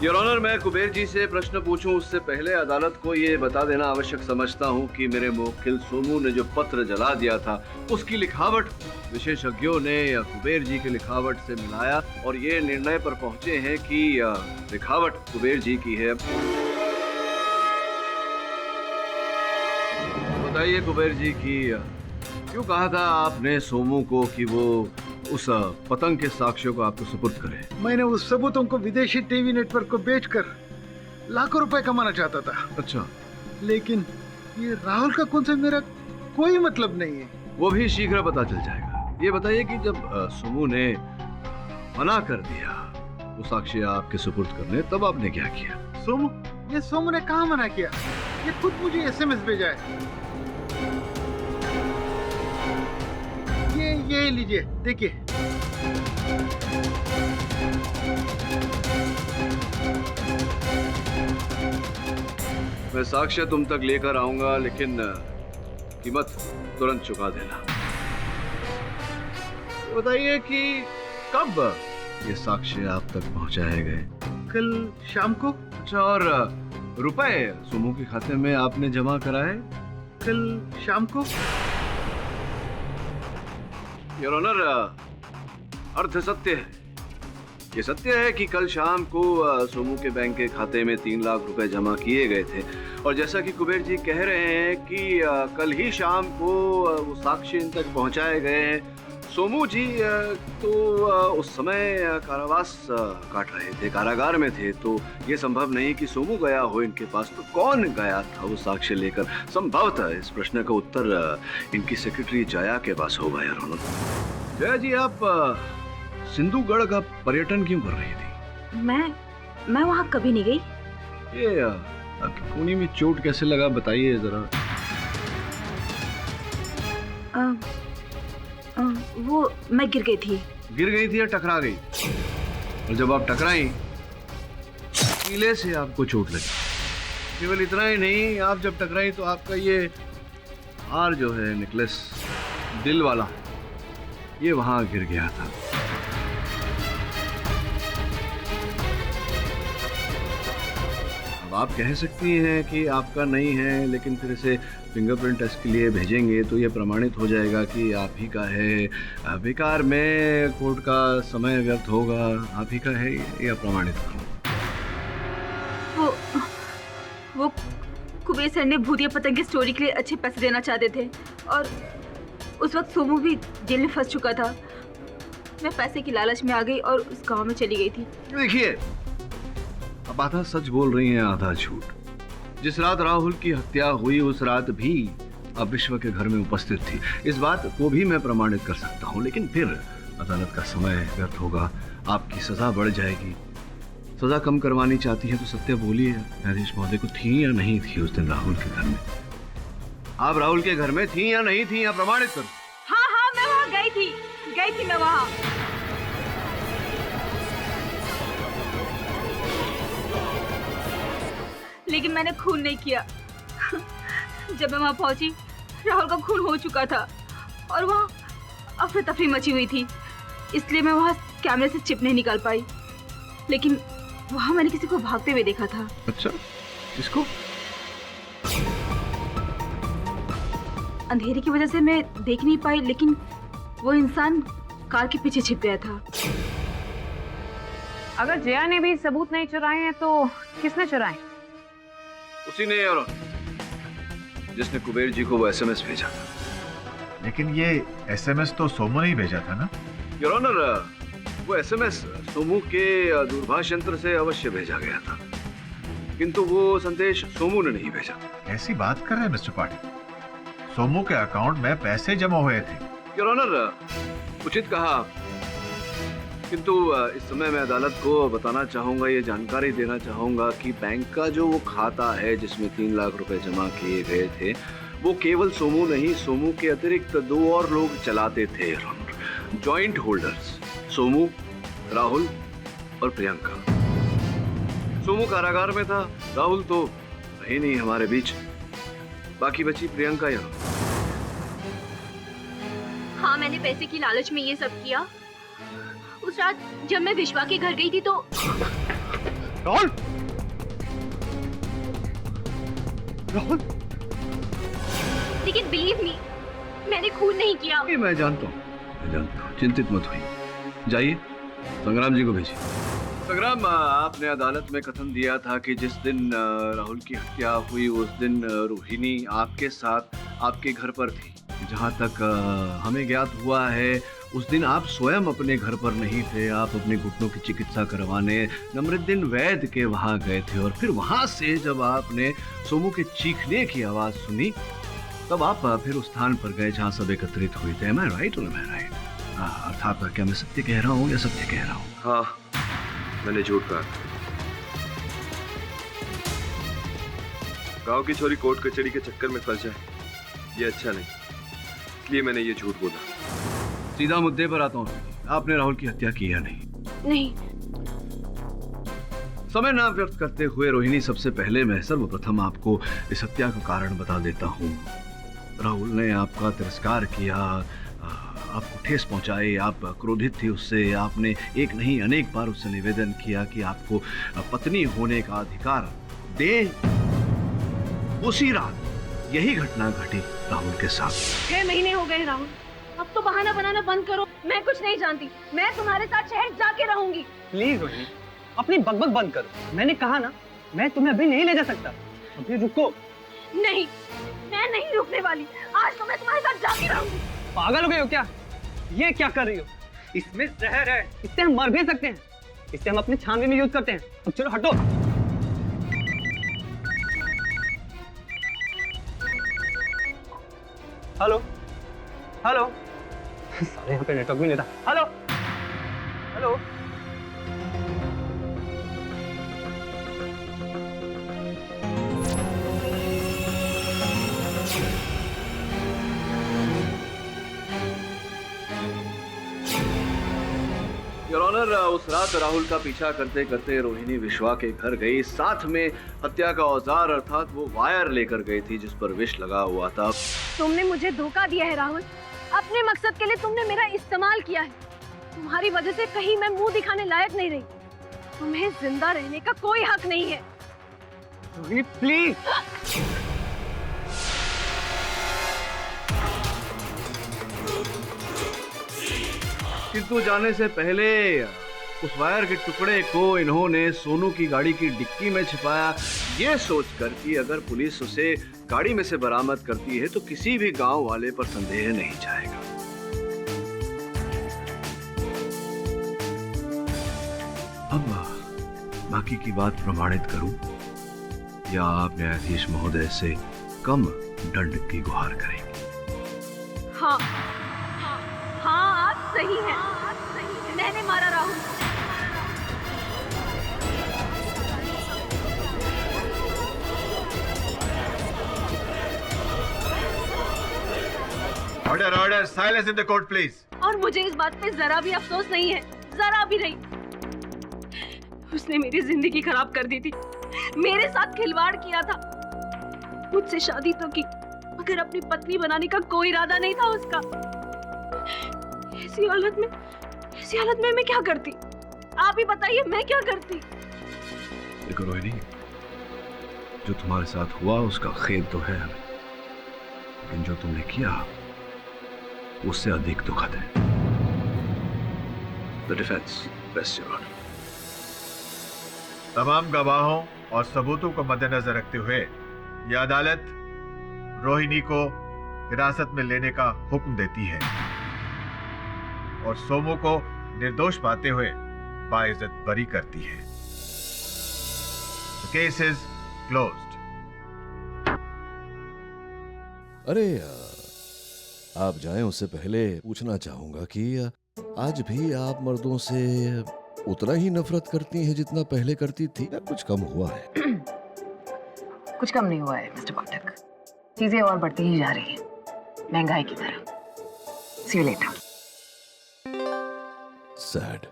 योर ऑनर। मैं कुबेर जी से प्रश्न पूछूं उससे पहले अदालत को ये बता देना आवश्यक समझता हूं कि मेरे मुवक्किल सोमू ने जो पत्र जला दिया था उसकी लिखावट विशेषज्ञों ने या कुबेर जी की लिखावट से मिलाया और ये निर्णय पर पहुंचे हैं कि लिखावट कुबेर जी की है। बताइए कुबेर जी की क्यों कहा था आपने सोमू को कि वो उस पतंग के साक्ष्यों को आपको सुपुर्द करे? मैंने उस सबूतों को विदेशी टीवी नेटवर्क को बेचकर लाखों रुपए कमाना चाहता था। अच्छा, लेकिन ये राहुल का कौन सा मेरा कोई मतलब नहीं है। वो भी शीघ्र पता चल जाएगा। ये बताइए कि जब सोमू ने मना कर दिया वो साक्ष्य आपके सुपुर्द करने, तब आपने क्या किया? सोमू ने कहा मना किया? ये खुद मुझे SMS भेजा है। ये लीजिए, देखिए। मैं साक्ष्य तुम तक लेकर आऊंगा, लेकिन कीमत तुरंत चुका देना। बताइए कि कब ये साक्ष्य आप तक पहुंचाए गए? कल शाम को। अच्छा, और रुपए सोमू के खाते में आपने जमा कराए? कल शाम को। योर ऑनर, अर्ध सत्य है। ये सत्य है कि कल शाम को सोमू के बैंक के खाते में 3 लाख रुपए जमा किए गए थे, और जैसा कि कुबेर जी कह रहे हैं कि कल ही शाम को वो साक्ष्य इन तक पहुंचाए गए हैं। सोमू जी तो उस समय कारावास काट रहे थे, कारागार में थे, तो ये संभव नहीं कि सोमू गया हो इनके पास। तो कौन गया था वो साक्ष्य लेकर? संभवतः इस प्रश्न का उत्तर इनकी सेक्रेटरी जया के पास होगा यार ऑनर। जया जी, आप सिंधुगढ़ का पर्यटन क्यों कर रही थी? मैं वहाँ कभी नहीं गई। ये आपकी कूनी में चोट कैसे लगा, बताइए जरा। वो मैं गिर गई थी। गिर गई थी या टकरा गई? और जब आप टकराई, कीले से आपको चोट लगी। केवल इतना ही नहीं, आप जब टकराई तो आपका ये हार जो है, नेकलेस दिल वाला, ये वहां गिर गया था। अब आप कह सकती हैं कि आपका नहीं है, लेकिन फिर इसे फिंगरप्रिंट टेस्ट के लिए भेजेंगे तो ये प्रमाणित हो जाएगा कि आप ही का है। बेकार में कोर्ट का समय व्यर्थ होगा। आप ही का है, ये प्रमाणित करो। वो कुबेर सर ने भूतिया पतंग की स्टोरी के लिए अच्छे पैसे देना चाहते थे, और उस वक्त सोमू भी जेल में फंस चुका था। मैं पैसे की लालच में आ गई और उस गांव में चली गई थी। देखिए, अब आधा सच बोल रही हैं, आधा झूठ। जिस रात राहुल की हत्या हुई उस रात भी आप विश्व के घर में उपस्थित थी। इस बात को भी मैं प्रमाणित कर सकता हूँ, लेकिन फिर अदालत का समय व्यर्थ होगा, आपकी सजा बढ़ जाएगी। सजा कम करवानी चाहती है तो सत्य बोलिए, न्यायाधीश महोदय को थी या नहीं थी उस दिन राहुल के घर में? आप राहुल के घर में थी या नहीं थी, या प्रमाणित करो। हाँ, मैं वहाँ गई थी मैं वहाँ। लेकिन मैंने खून नहीं किया। जब मैं वहां पहुंची, राहुल का खून हो चुका था और वहां अफरा तफरी मची हुई थी, इसलिए मैं वहां कैमरे से चिप नहीं निकाल पाई। लेकिन वहां मैंने किसी को भागते हुए देखा था। अच्छा, किसको? अंधेरे की वजह से मैं देख नहीं पाई, लेकिन वो इंसान कार के पीछे छिप गया था। अगर जया ने भी सबूत नहीं चुराए हैं तो किसने चुराए? उसी ने, और जिसने कुबेर जी को वो एसएमएस भेजा था। लेकिन ये एसएमएस तो सोमू ने ही भेजा था ना? योर ऑनर, वो एसएमएस सोमू के दूरभाष यंत्र से अवश्य भेजा गया था, किंतु वो संदेश सोमू ने नहीं भेजा। कैसी बात कर रहे हैं मिस्टर पाटिल? सोमू के अकाउंट में पैसे जमा हुए थे। योर ऑनर, उचित कहा, किंतु इस समय मैं अदालत को बताना चाहूंगा, ये जानकारी देना चाहूंगा कि बैंक का जो वो खाता है जिसमें 3 लाख रुपए जमा किए गए थे, वो केवल सोमू नहीं, सोमू के अतिरिक्त 2 और लोग चलाते थे। जॉइंट होल्डर्स, सोमू, राहुल और प्रियंका। सोमू कारागार में था, राहुल तो रही नहीं हमारे बीच, बाकी बची प्रियंका। यहाँ हाँ, मैंने पैसे की लालच में ये सब किया। उस रात जब मैं विश्वा के घर गई थी तो राहुल, राहुल, लेकिन बिलीव मी, मैंने खून नहीं किया। मैं जानता हूँ, चिंतित मत होइए। जाइए, संग्राम जी को भेजिए। संग्राम, आपने अदालत में कथन दिया था कि जिस दिन राहुल की हत्या हुई उस दिन रोहिणी आपके साथ आपके घर पर थी। जहाँ तक हमें ज्ञात हुआ है, उस दिन आप स्वयं अपने घर पर नहीं थे। आप अपने घुटनों की चिकित्सा करवाने नमरुद्दीन वैद्य के वहाँ गए थे, और फिर वहाँ से जब आपने सोमू के चीखने की आवाज़ सुनी, तब आप फिर उस स्थान पर गए जहाँ सब एकत्रित हुए थे। Am I right or am I right? अर्थात क्या मैं सत्य कह रहा हूँ या सत्य कह रहा हूँ? हाँ, मैंने झूठ कहा। गांव की छोरी कोर्ट कचहरी के चक्कर में फंस जाए, ये अच्छा नहीं, इसलिए मैंने ये झूठ बोला। सीधा मुद्दे पर आता हूँ, आपने राहुल की हत्या की या नहीं? नहीं। समय ना व्यर्थ करते हुए रोहिणी, सबसे पहले मैं सर्वप्रथम आपको इस हत्या का कारण बता देता हूँ। राहुल ने आपका तिरस्कार किया, आपको ठेस पहुंचाई, आप क्रोधित थी उससे। आपने एक नहीं अनेक बार उससे निवेदन किया कि आपको पत्नी होने का अधिकार दे। उसी रात यही घटना घटी राहुल के साथ। 6 महीने हो गए राहुल, अब तो बहाना बनाना बंद करो। मैं कुछ नहीं जानती, मैं तुम्हारे साथ शहर जाके रहूंगी। प्लीज रोहिणी, अपनी बकबक बंद करो। मैंने कहा ना, मैं तुम्हें अभी नहीं ले जा सकता। अभी रुको। नहीं, मैं नहीं रुकने वाली। आज तो मैं तुम्हारे साथ जाके रहूंगी। पागल हो गए हो क्या? ये क्या कर रही हो? इसमें जहर है, इससे हम मर भी सकते हैं। इससे हम अपने छानबीन में यूज करते हैं। अब चलो हटो। हेलो हेलो, सारे यहाँ पे नेटवर्क भी नहीं था। हेलो हेलो, योर ऑनर, उस रात राहुल का पीछा करते करते रोहिणी विश्वा के घर गई। साथ में हत्या का औजार अर्थात वो वायर लेकर गई थी जिस पर विष लगा हुआ था। तुमने मुझे धोखा दिया है राहुल। अपने मकसद के लिए तुमने मेरा इस्तेमाल किया है। तुम्हारी वजह से कहीं मैं मुंह दिखाने लायक नहीं रही। तुम्हें जिंदा रहने का कोई हक नहीं है। रोहिणी प्लीज। किंतु जाने से पहले उस वायर के टुकड़े को इन्होंने सोनू की गाड़ी की डिक्की में छिपाया, ये सोचकर कि अगर पुलिस उसे गाड़ी में से बरामद करती है तो किसी भी गांव वाले पर संदेह नहीं जाएगा। अब बाकी की बात प्रमाणित करूं या आप न्यायाधीश महोदय से कम दंड की गुहार करेंगे? हाँ, आप सही हैं। मैंने मारा Rahul. Order order, silence in the court please. और मुझे इस बात पे जरा भी अफसोस नहीं है, जरा भी नहीं। उसने मेरी जिंदगी खराब कर दी थी, मेरे साथ खिलवाड़ किया था। मुझसे शादी तो की, मगर अपनी पत्नी बनाने का कोई इरादा नहीं था उसका। ऐसी हालत में मैं क्या करती? आप ही बताइए, मैं क्या करती? देखो रोहिणी, जो तुम्हारे साथ हुआ उसका खेद तो है हमें, लेकिन जो तुमने किया उससे अधिक दुखद है। The defence, rest your honour. तमाम गवाहों और सबूतों को मद्देनजर रखते हुए यह अदालत रोहिणी को हिरासत में लेने का हुक्म देती है और सोमू को निर्दोष पाते हुए बाइज्जत बरी करती है। The case is closed. अरे आप जाएं उससे पहले पूछना चाहूंगा कि आज भी आप मर्दों से उतना ही नफरत करती हैं जितना पहले करती थी, या कुछ कम हुआ है? कुछ कम नहीं हुआ है मिस्टर पाठक। चीजें और बढ़ती ही जा रही है, महंगाई की तरह। See you later. Sad.